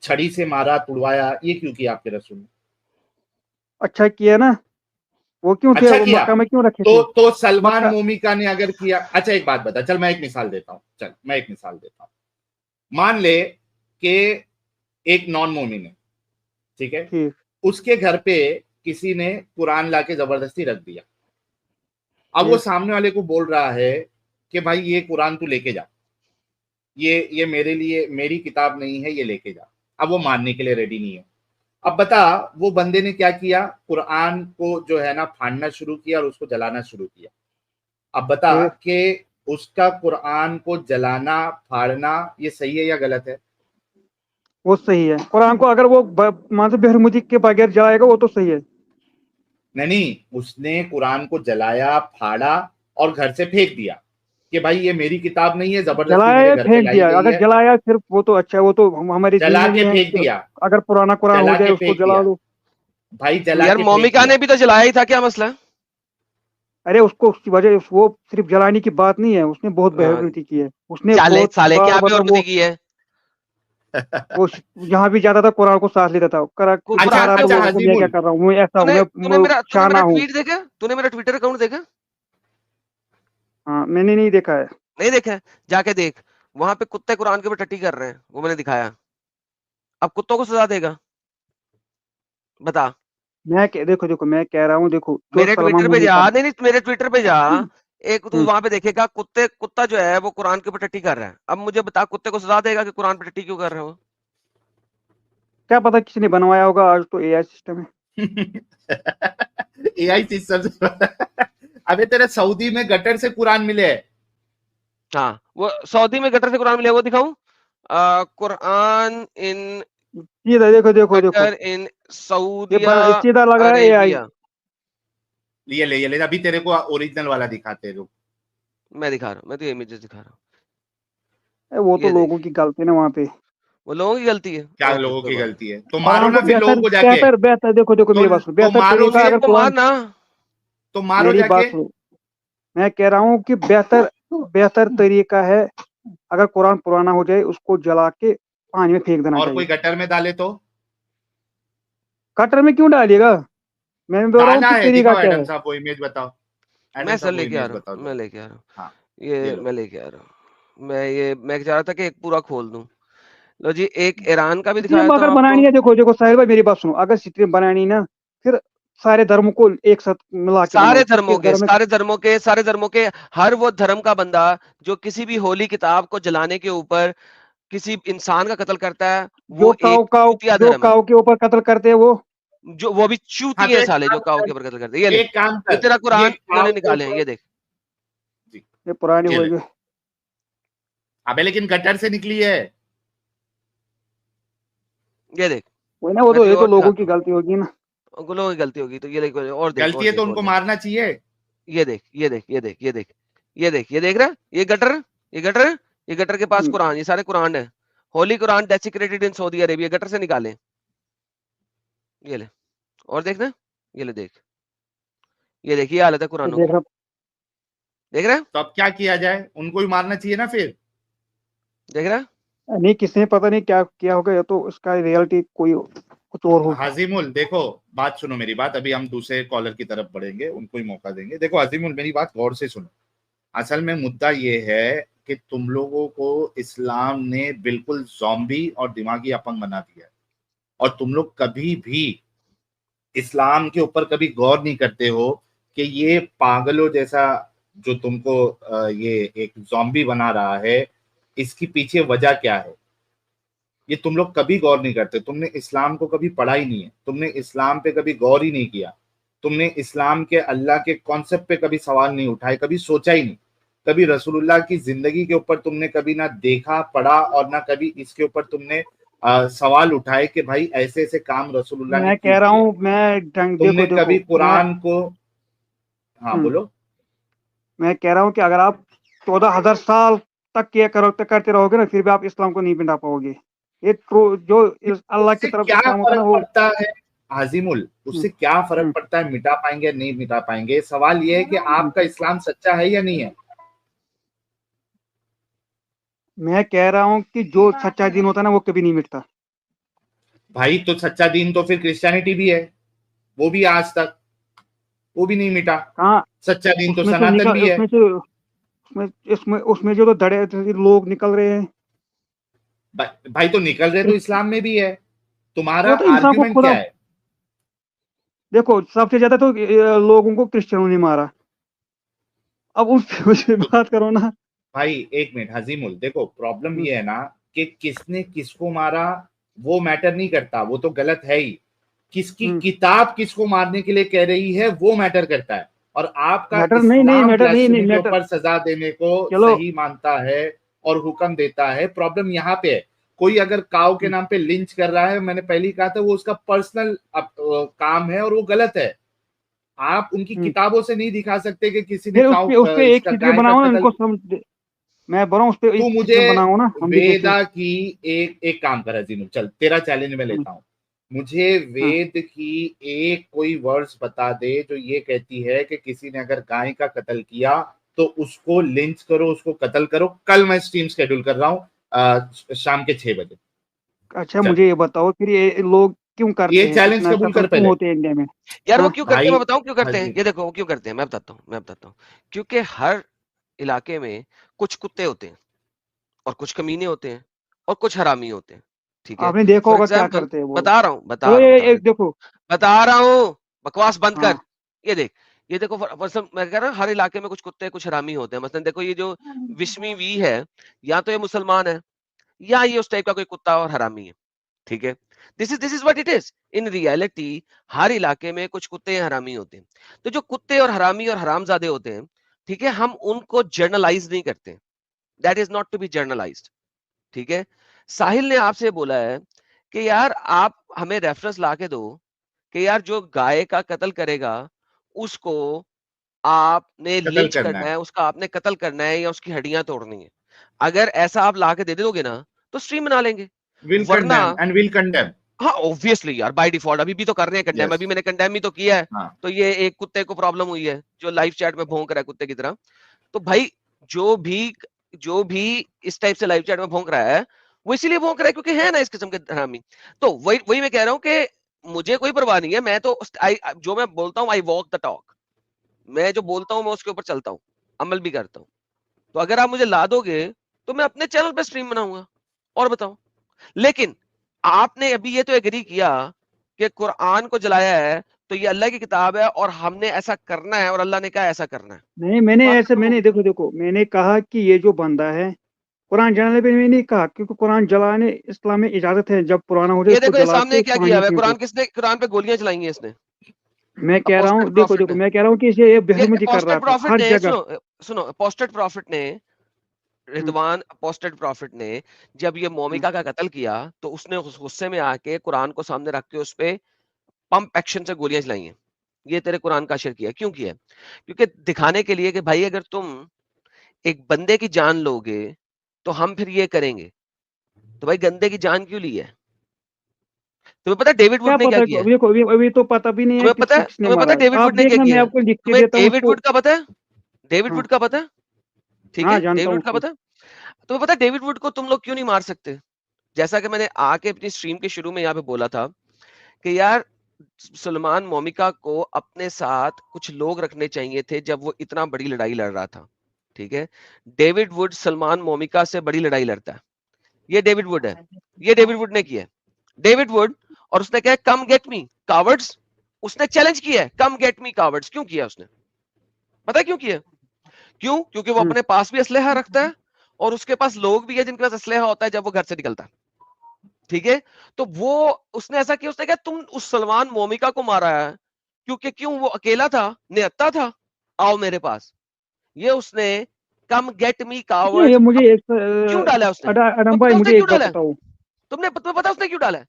छड़ी से मारा, तुड़वाया, ये क्यों किया आपके रसूल ने? अच्छा किया ना, वो क्यों थे, अच्छा वो किया। मक्का में क्यों रखे थे? तो सलमान मक्का। मोमिका ने अगर किया, अच्छा एक बात बता, चल मैं एक मिसाल देता हूं, चल मैं एक मिसाल देता हूं। मान ले कि एक नॉन मोमिन है, ठीक है? ठीक उसके घर पे किसी ने कुरान लाके जबरदस्ती रख दिया। अब वो ठीक। सामने वाले को बोल रहा है कि भाई ये कुरान तू लेके जा, ये मेरे लिए मेरी किताब नहीं है, ये लेके जा। अब वो मानने के लिए रेडी नहीं है। अब बता, वो बंदे ने क्या किया? कुरान को जो है ना फाड़ना शुरू किया और उसको जलाना शुरू किया। अब बता फिर कि उसका कुरान को जलाना, फाड़ना, ये सही है या गलत है? वो सही है, कुरान को अगर वो मान से बेहरमुदी के बगैर जाएगा वो तो सही है। नहीं, उसने कुरान को जलाया, फाड़ा और घर से फेंक दिया कि भाई ये मेरी किताब नहीं है, जबरदस्ती जलाया मेरे या घर पे फेंक लाई दिया, गई अगर है। जलाया सिर्फ वो तो अच्छा है, वो तो हमारे दीन जला में भी के है फेंक कि दिया, अगर पुराना कुरान हो जला जाए के उसको फेंक जला दिया लो। भाई, तो जला यार के फेंक मोमिका दिया। ने भी तो जलाया ही था, क्या मसला है? अरे उसको उसकी वजह, वो सिर्फ जलाने की बात नहीं है, उसने बहुत हाँ, बेहरमती की है, उसने चाले बहुत साले बार क्या मतलब बेइज्जती की है? वो यहाँ भी जाता था, कुरान को साथ लेता था, अच्छा दिखा रहा था अच्छा, अच्छा लोगों को, मैं क्या हजीमुल, कर रहा हूँ, मैं ऐसा हूँ, तूने तूने मैं तूने शाना मेरा हूँ। ट्वीट देखा? तूने मेरा ट्विटर अकाउंट देखा? हाँ, मैंने नहीं देखा है। नहीं देखा है? जाके देख, वहां पे कुत्ते कुरान के ऊपर टट्टी कर रहे हैं, वो मैंने दिखाया। अब कुत्तों को सजा देगा? बता। देखो देखो, मैं कह रहा हूँ, देखो जो मेरे सलमान ट्विटर पे मुमी जा, का। नहीं नहीं, मेरे ट्विटर पे जा, एक तू वहां पे देखेगा कुत्ता जो है वो कुरान के ऊपर टट्टी कर रहा है। अब मुझे बता, कुत्ते को सजा देगा कि कुरान पे टट्टी क्यों कर रहे हो? क्या पता किसने बनवाया होगा, आज तो एआई सिस्टम है। AI system. अबे तेरे सऊदी में गटर से कुरान मिले है। हाँ, वो सऊदी में गटर से कुरान मिले, वो दिखाऊं? कुरान इन सीधा देखो देखो देखो, गटर इन ये सऊदिया सीधा लग रहा है एआई। अरेबिया। ये ले अभी तेरे को ओरिजिनल वाला दिखाते हैं, रुक। मैं दिखा रहा हूँ, मैं तो इमेजेस दिखा रहा हूँ। वो तो ये देख, लोगों की गलती है ना वहाँ पे। वो लोगों की गलती है। क्या ओके, लोगों कोई की बात गलती है? तो मारो कुरान ना को फिर लोगों बेहतर को जाके। बेहतर बेहतर देखो देखो, मेरी बात सुनो, तो बेहतर मारो तरीका फिर, अगर तो कुरान, मारना। तो मारो मेरी जाके। बात सुनो, मैं कह रहा हूँ कि बेहतर बेहतर तरीका है, अगर कुरान पुराना हो जाए उसको जला के पानी में फेंक देना और कोई चाहिए। गटर में डाले तो? कटर में क्यों डालिएगा? मैं बोल रहा हूँ डाला कि है, तरीका दिखाओ क्या एडम है। साहब वो इमेज बताओ। मैं एडम सर साहब वो लेके आ इमेज रहा बताओ हूँ, मैं जरा। लेके आ रहा हूँ। हाँ, ये ये लो। मैं लेके आ रहा हूँ। मैं चाह रहा था कि एक पूरा खोल दूं। लो जी, एक ईरान का भी दिखा सिस्टम देता अगर हूँ आपको। बनानी है, देखो देखो साहिल भाई मेरी बात सुनो, अगर सिस्टम बनानी ना, फिर सारे धर्मों को एक साथ मिला के बनाओ। इस धर्म में सारे धर्मों के हर वो धर्म का बंदा जो किसी भी होली किताब को जलाने के ऊपर किसी इंसान का कत्ल करता है, वो एक चूतिया जो धर्म है। काव के ऊपर कत्ल करते हैं वो भी हाँ तो चूतिए साले जो काऊ के ऊपर कत्ल करते हैं। ये ले, एक काम ये कर, तेरा ये कुरान काव इन्होंने के निकाले हैं, ऊपर। ये देख। जी, ये पुरानी ये ले। होगी। अबे लेकिन गटर से निकली है। ये देख, वही ना, वो मैं तो तुझे ये तो और लोगों की दिखाता हूँ। गलती होगी ना। लोगों की गलती होगी तो ये देख, और देख, गलती और है तो देख, और उनको देख। मारना चाहिए। ये देख, ये देख, ये देख, ये देख, ये देख, ये देख रहा, ये गटर, ये गटर, ये गटर के पास हम्म, कुरान, ये सारे कुरान है। Holy Quran desecrated in Saudi Arabia, गटर से निकाले। ये ले, और देखना, ये ले देख, ये देखिए हालत है ये कुरानों देख की। रहा। देख रहा है? तो अब क्या किया जाए? उनको भी मारना चाहिए ना फिर। देख रहा है? नहीं, किसने पता नहीं क्या किया होगा, या तो उसका रियलिटी कोई कुछ और हो। हाजिमुल देखो, बात सुनो मेरी बात, अभी हम दूसरे कॉलर की तरफ बढ़ेंगे, उनको ही मौका देंगे। देखो हाजिमुल, मेरी बात गौर से सुनो। असल में मुद्दा ये है कि तुम लोगों को इस्लाम ने बिल्कुल ज़ॉम्बी और दिमागी अपंग बना दिया है, और तुम लोग कभी भी इस्लाम के ऊपर कभी गौर नहीं करते हो कि ये पागलों जैसा जो तुमको ये एक ज़ॉम्बी बना रहा है, इसकी पीछे वजह क्या है, ये तुम लोग कभी गौर नहीं करते। तुमने इस्लाम को कभी पढ़ा ही नहीं है, तुमने इस्लाम पे कभी गौर ही नहीं किया, तुमने इस्लाम के अल्लाह के कॉन्सेप्ट पे कभी सवाल नहीं उठाए, कभी सोचा ही नहीं, कभी रसूलुल्लाह की जिंदगी के ऊपर तुमने कभी ना देखा पढ़ा, और ना कभी इसके ऊपर तुमने सवाल उठाए कि भाई ऐसे ऐसे काम रसूलुल्लाह ने मैं क्यों कह रहा किए। हूँ, देखो तुमने देखो कभी कुरान को, हाँ हम्म, बोलो। मैं कह रहा हूँ कि अगर आप 14,000 साल तक करते रहोगे ना, फिर भी आप इस्लाम को नहीं मिटा पाओगे। ये ट्रू जो अल्लाह की उससे तरफ क्या इस्लाम होता है फर्क ना वो। पड़ता है हाजिमुल, हम्म, उससे क्या फर्क हम्म, पड़ता है मिटा पाएंगे नहीं मिटा पाएंगे? सवाल यह है कि हम्म। आपका इस्लाम सच्चा है या नहीं है। मैं कह रहा हूँ कि जो सच्चा दिन होता है ना, वो कभी नहीं मिटता। भाई तो सच्चा दीन तो फिर क्रिश्चियनिटी भी है, वो भी आज तक वो भी नहीं मिटा। कहाँ? सच्चा दीन तो उसमें से सनातन निकल भी है। उसमें से उसमें इसमें उसमें जो तो धड़े लोग निकल रहे हैं। भाई तो निकल रहे तो इस्लाम में भी है। तुम्हारा वो तो इंसान को आर्ग्यूमेंट खुदा, क्या है? देखो सबसे ज्यादा तो लोगों को क्रिश्चियनों ने मारा। अब उससे तो बात करो ना। भाई एक मिनट हजीमुल, देखो प्रॉब्लम हम्म, ये है ना कि किसने किसको मारा वो मैटर नहीं करता, वो तो गलत है ही। किसकी हम्म। किताब किसको मारने के लिए कह रही है वो मैटर करता है। और आपका मैटर नहीं नहीं इस्लाम मैटर नहीं नहीं ब्लास्फेमी के मैटर। ऊपर सजा देने को चलो। सही मानता है और हुक्म देता है। प्रॉब्लम यहाँ पे है, कोई अगर काव के हम्म, नाम पे लिंच कर रहा है, मैंने पहले ही कहा था वो उसका पर्सनल काम है और वो गलत है। आप उनकी हम्म। किताबों से नहीं दिखा सकते कि किसी ने फिर काव उस पे एक इसका सिटी गाय का बनाओ ना, कत्ल। इनको समझ। मैं बोल रहा हूँ उस पे एक तू मुझे सिस्टम बनाओ ना, हम भी देखें। वेदा की एक एक काम कर अजीम, चल तेरा चैलेंज में हम्म, लेता हूं। मुझे हाँ। वेद की एक कोई वर्ड्स बता दे जो ये कहती है कि किसी ने अगर गाय का कत्ल किया तो उसको लिंच करो, उसको कत्ल करो। कल मैं स्ट्रीम शेड्यूल कर रहा हूँ शाम के 6 बजे। अच्छा, चल, मुझे ये बताओ फिर ये लोग क्यों ये करते हैं, चैलेंज इतना कबूल कत्ल कर क्यों पहले। होते हैं इंडिया में? यार वो हाँ। क्यों करते हैं, भाई मैं बताऊं क्यों करते हैं। हाजी, ये देखो वो क्यों करते हैं, मैं बताता हूँ। क्योंकि हर इलाके में कुछ कुत्ते होते हैं और कुछ कमीने होते हैं और कुछ हरामी होते हैं। ठीक है? आपने देखा फॉर होगा क्या एग्जाम्पल करते हैं वो लोग। बता रहा हूँ, चलो, ये एक देखो। बता रहा हूँ, बकवास बंद कर। हाँ। ये देख, ये देखो मसलन मैं कह रहा हूँ हर इलाके में कुछ कुत्ते कुछ हरामी होते हैं। मसलन देखो ये जो विश्मी वी है, या तो ये मुसलमान है या ये उस टाइप का कोई कुत्ता और हरामी है, ठीक है। This is what it is in reality. हर इलाके में कुछ कुत्ते या हरामी होते हैं। तो जो कुत्ते और हरामी और हरामजादे होते हैं, ठीक है, हम उनको जर्नलाइज नहीं करते। That is not to be generalised, ठीक है। साहिल ने आपसे बोला है कि यार आप हमें रेफरेंस ला के दो कि यार जो गाय का कत्ल करेगा उसको आपने कत्ल लिंच करना करना है, है, उसका आपने कत्ल करना है या उसकी हड्डियां तोड़नी है। अगर ऐसा आप ला के दे दोगे ना तो स्ट्रीम बना लेंगे, विल वरना कंडेम एंड विल कंडेम। हाँ ऑब्वियसली यार बाय डिफॉल्ट अभी भी तो कर रहे हैं कंडेम, यस, अभी मैंने कंडेम ही तो किया है। हाँ, तो ये एक कुत्ते को प्रॉब्लम हुई है जो लाइव चैट में भौंक रहा है कुत्ते की तरह। तो भाई जो भी इस टाइप से लाइव चैट में भौंक रहा है वो इसीलिए भौंक रहा है क्योंकि है ना इस किस्म के हरामी। तो वही वही मैं कह रहा हूँ कि मुझे कोई परवाह नहीं है, मैं तो जो मैं बोलता हूँ आई वॉक द टॉक। मैं जो बोलता हूँ मैं उसके ऊपर चलता हूँ, अमल भी करता हूँ। तो अगर आप मुझे ला दोगे तो मैं अपने चैनल पे स्ट्रीम बनाऊंगा और बताओ। लेकिन आपने अभी ये तो एग्री किया कि कुरान को जलाया है तो ये अल्लाह की किताब है और हमने ऐसा करना है और अल्लाह ने कहा ऐसा करना है। नहीं, मैंने बात ऐसे खत्म मैंने होगी। देखो देखो मैंने कहा कि ये जो बंदा है कुरान जलाने पे मैंने नहीं कहा, क्योंकि कुरान जलाने इस्लाम में इजाजत है, जब पुराना हो जाए ये उसको देखो ये जला सामने के क्या किया पानी हुआ है, फेंको। कुरान पे गोलियां चलाई हैं इसने, मैं कह रहा हूँ, अपोस्टेड देखो प्रॉफिट देखो ने। मैं कह रहा हूँ कि इसे ये ये बेहरमती कर रहा अपोस्टेड था प्रॉफिट हर ने, जगह। सुनो अपोस्टेड प्रॉफिट ने, हम्म, रिदवान अपोस्टेड प्रॉफिट ने जब ये हम्म। मोमिका का कत्ल किया तो उसने गुस्से में आके कुरान को सामने रख के उस पे पंप एक्शन से गोलियां चलाई हैं। ये तेरे कुरान का अशर किया क्यों किया? क्योंकि दिखाने के लिए कि भाई अगर तुम एक बंदे की जान लोगे तो हम फिर ये करेंगे। तो भाई गंदे की जान क्यों ली है? तुम्हें पता है डेविड क्या वुड ने क्या पता, किया है? देखो अभी तो पता भी नहीं है किसको किसने तुम्हें पता मारा है डेविड है। आप वुड ने क्या देखना, मैं किया है? आपको लिख के तुम्हें देता हूँ डेविड उसको। वुड का पता है? डेविड हाँ, वुड का पता है? ठीक हाँ, है, जानता डेविड हूँ वुड का उसको। पता है? तुम्हें पता है डेविड वुड को तुम लोग क्यों नहीं मार सकते? जैसा कि मैंने आके अपनी स्ट्रीम के शुरू में यहाँ पे बोला था कि यार सुलेमान मोमिका को अपने साथ कुछ लोग रखने चाहिए थे जब वो इतना बड़ी लड़ाई लड़ रहा था, ठीक है। डेविड वुड सलमान मोमिका से बड़ी लड़ाई लड़ता है, ये डेविड वुड है, ये डेविड वुड ने किया है। डेविड वुड, और उसने कहा कम गेट मी कावर्ड्स, उसने चैलेंज किया है कम गेट मी कावर्ड्स। क्यों किया उसने? पता है क्यों किया? क्यों? क्योंकि वो हम्म। अपने पास भी असलहा रखता है और उसके पास लोग भी है जिनके पास असलहा होता है जब वो घर से निकलता है, ठीक है। तो वो उसने ऐसा किया, उसने कहा तुम उस सलमान मोमिका को मारा है क्योंकि क्यों वो अकेला था, निहत्था था, आओ मेरे पास। ये उसने कम गेट मी अच्छा, ये कावर्ड्स मुझे एक क्यों डाला है उसने? अडम तो भाई पता उसने मुझे क्यों एक बात डाला है? बताओ। तुम्हें पता उसने क्यों डाला है?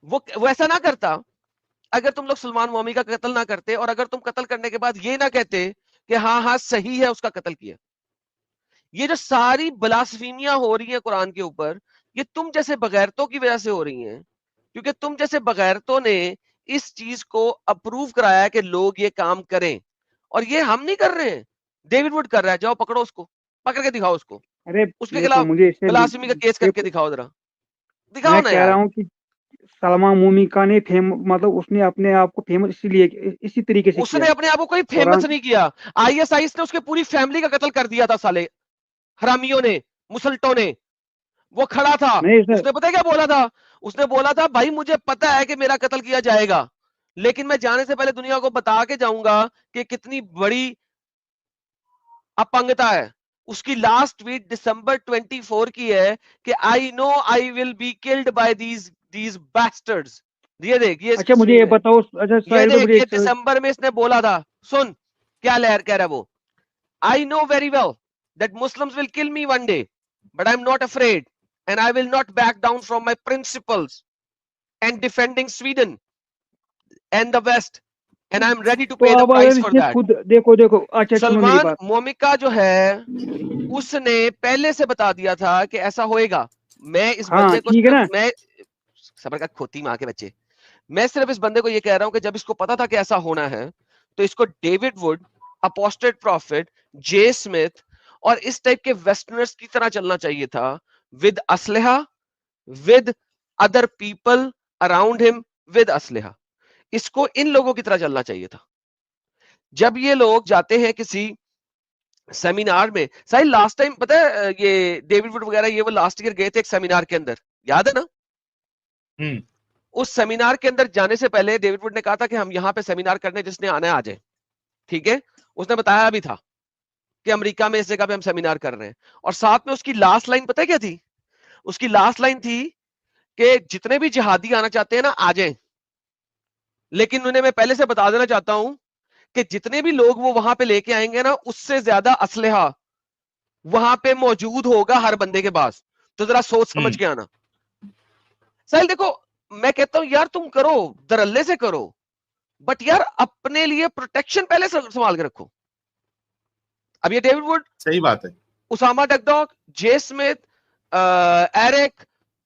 वो ऐसा ना करता अगर तुम लोग सलमान मोमी का कत्ल ना करते और अगर तुम कत्ल करने के बाद ये ना कहते कि हाँ हाँ सही है उसका कत्ल किया। ये जो सारी ब्लास्फेमियां हो रही है कुरान के ऊपर, ये तुम जैसे बगैरतों की वजह से हो रही हैं, क्योंकि तुम जैसे बगैरतों ने इस चीज को अप्रूव कराया है कि लोग ये काम करें, और ये हम नहीं कर रहे हैं, डेविड वुड कर रहा है। जाओ पकड़ो उसको, पकड़ के दिखाओ उसको, अरे उसके देखो, खिलाफ मुझे इससे ब्लास्फेमी का केस करके देखो, दिखाओ जरा, दिखाओ मैं ना कह रहा यार। हूँ कि सलमा मूमिका ने मतलब उसने अपने आप को फेमस इसी तरीके से उसने किया। अपने आप को कोई फेमस कुरान। नहीं किया, आईएसआईएस ने उसके पूरी फैमिली का कत्ल कर दिया था साले हरामियों ने, मुसल्टों ने। वो खड़ा था, नहीं सर। उसने पता है क्या बोला था? उसने बोला था भाई मुझे पता है कि मेरा कत्ल किया जाएगा, लेकिन मैं जाने से पहले दुनिया को बता के जाऊंगा कि कितनी बड़ी अपंगता है। उसकी लास्ट ट्वीट दिसंबर 24 की है कि I know I will be killed by these bastards. ये देख, ये अच्छा, इसकी मुझे स्क्रीन ये में, बताओ। अच्छा ये साहिल भाई, देख, मुझे ये दिसंबर में इसने बोला था। सुन क्या लहर कह रहा है वो। I know very well that Muslims will kill me one day, but I'm not afraid, and I will not back down from my principles and defending Sweden and the West, and I'm ready to तो pay the अब price अगर for इसने that. खुद देखो देखो, अच्छा सुनो मेरी सलमान बात। मोमिका जो है उसने पहले से बता दिया था कि ऐसा होएगा। मैं इस हाँ, बंदे को ठीक है सिर्फ ना। मैं सबर का खोती माँ के बच्चे, मैं सिर्फ इस बंदे को ये कह रहा हूं कि जब इसको पता था कि ऐसा होना है तो इसको David Wood, apostate prophet, J Smith और इस टाइप के वेस्टर्नर्स की तरह चलना चाहिए था, विद असलहा, with other people around him, with असलहा। इसको इन लोगों की तरह चलना चाहिए था। जब ये लोग जाते हैं किसी सेमिनार में, सही लास्ट टाइम पता है ये डेविड वुड वगैरह ये वो लास्ट ईयर गए थे एक सेमिनार के अंदर, याद है ना? हम्म, उस सेमिनार के अंदर जाने से पहले डेविड वुड ने कहा था कि हम यहाँ पे सेमिनार करने जिसने आना है आ जाए, ठीक है, उसने बताया भी था कि अमेरिका में इस जगह पे हम सेमिनार कर रहे हैं, और साथ में उसकी लास्ट लाइन पता है क्या थी? उसकी लास्ट लाइन थी कि जितने भी जिहादी आना चाहते हैं ना आ जाएं, लेकिन उन्हें मैं पहले से बता देना चाहता हूं कि जितने भी लोग वो वहां पे लेके आएंगे ना, उससे ज्यादा असलहा वहां पे मौजूद होगा हर बंदे के पास, तो जरा सोच समझ के आना। साहिल देखो, मैं कहता हूं यार तुम करो, दरअल्ले से करो, बट यार अपने लिए प्रोटेक्शन पहले संभाल के रखो। अब ये डेविड वुड, सही बात है। उसामा डगडॉग, जे स्मिथ, एरिक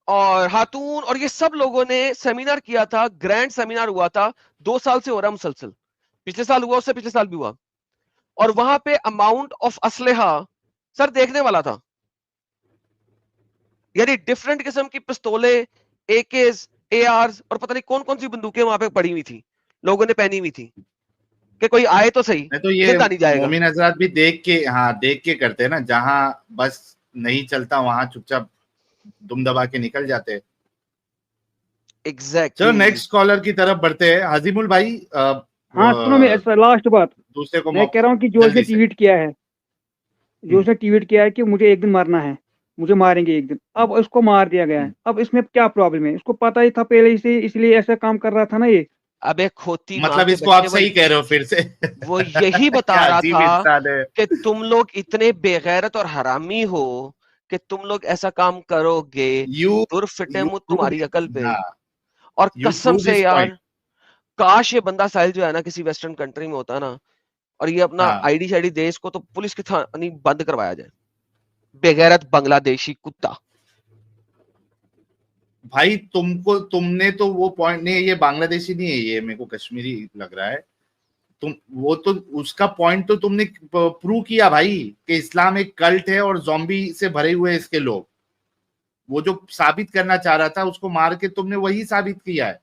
और हातून और ये सब लोगों ने सेमिनार किया था, ग्रैंड सेमिनार हुआ था, 2 साल से हो रहा मुसलसल, पिछले साल हुआ, उससे पिछले साल भी हुआ, और वहां पे अमाउंट ऑफ असलहा सर देखने वाला था, यानी डिफरेंट किस्म की पिस्तौले, एकेस, एआर्स और पता नहीं कौन कौन सी बंदूकें वहां पे पड़ी हुई थी, लोगों ने पहनी हुई थी कि कोई आए तो सही, नहीं तो ये जिंदा नहीं जाएगा। मोमिन हजरात भी देख के, हाँ देख के करते हैं ना, जहां बस नहीं चलता वहां चुपचाप दुम दबा के निकल जाते हैं। एग्जैक्टली। चलो नेक्स्ट कॉलर की तरफ बढ़ते हैं। हजीमुल भाई, हाँ सुनो, मैं लास्ट बात दूसरे को मैं कह रहा हूँ कि जो उसने जल्दी से। ट्वीट किया है, कि मुझे एक दिन मारना है, मुझे मारेंगे एक दिन, अब उसको मार दिया गया है, अब इसमें क्या प्रॉब्लम है? इसको पता ही था पहले से, इसलिए ऐसा काम कर रहा था ना ये। अबे खोती माँ मतलब के इसको आप बच्चे, सही कह रहे हो फिर से। वो यही बता क्या रहा अजीब था इंसान है। कि तुम लोग इतने बेगैरत और हरामी हो कि तुम लोग ऐसा काम करोगे, यू दुर फिटे यू मुंह प्रूव, तुम्हारी अकल पे। हाँ, और यू कसम प्रूव से दिस यार, पॉइंट। काश ये बंदा साहिल जो है ना किसी वेस्टर्न कंट्री में होता ना, और ये अपना हाँ आईडी शाईडी दे इसको, तो पुलिस के थाने बंद करवाया जाए। बेगैरत बांग्लादेशी कुत्ता। भाई, तुमने तो वो पॉइंट नहीं, ये बांग्लादेशी नहीं है, ये मेरे को कश्मीरी लग रहा है। तुम वो तो उसका पॉइंट तो तुमने प्रूव किया भाई कि इस्लाम एक कल्ट है और ज़ॉम्बी से भरे हुए इसके लोग। वो जो साबित करना चाह रहा था उसको मार के तुमने वही साबित किया है।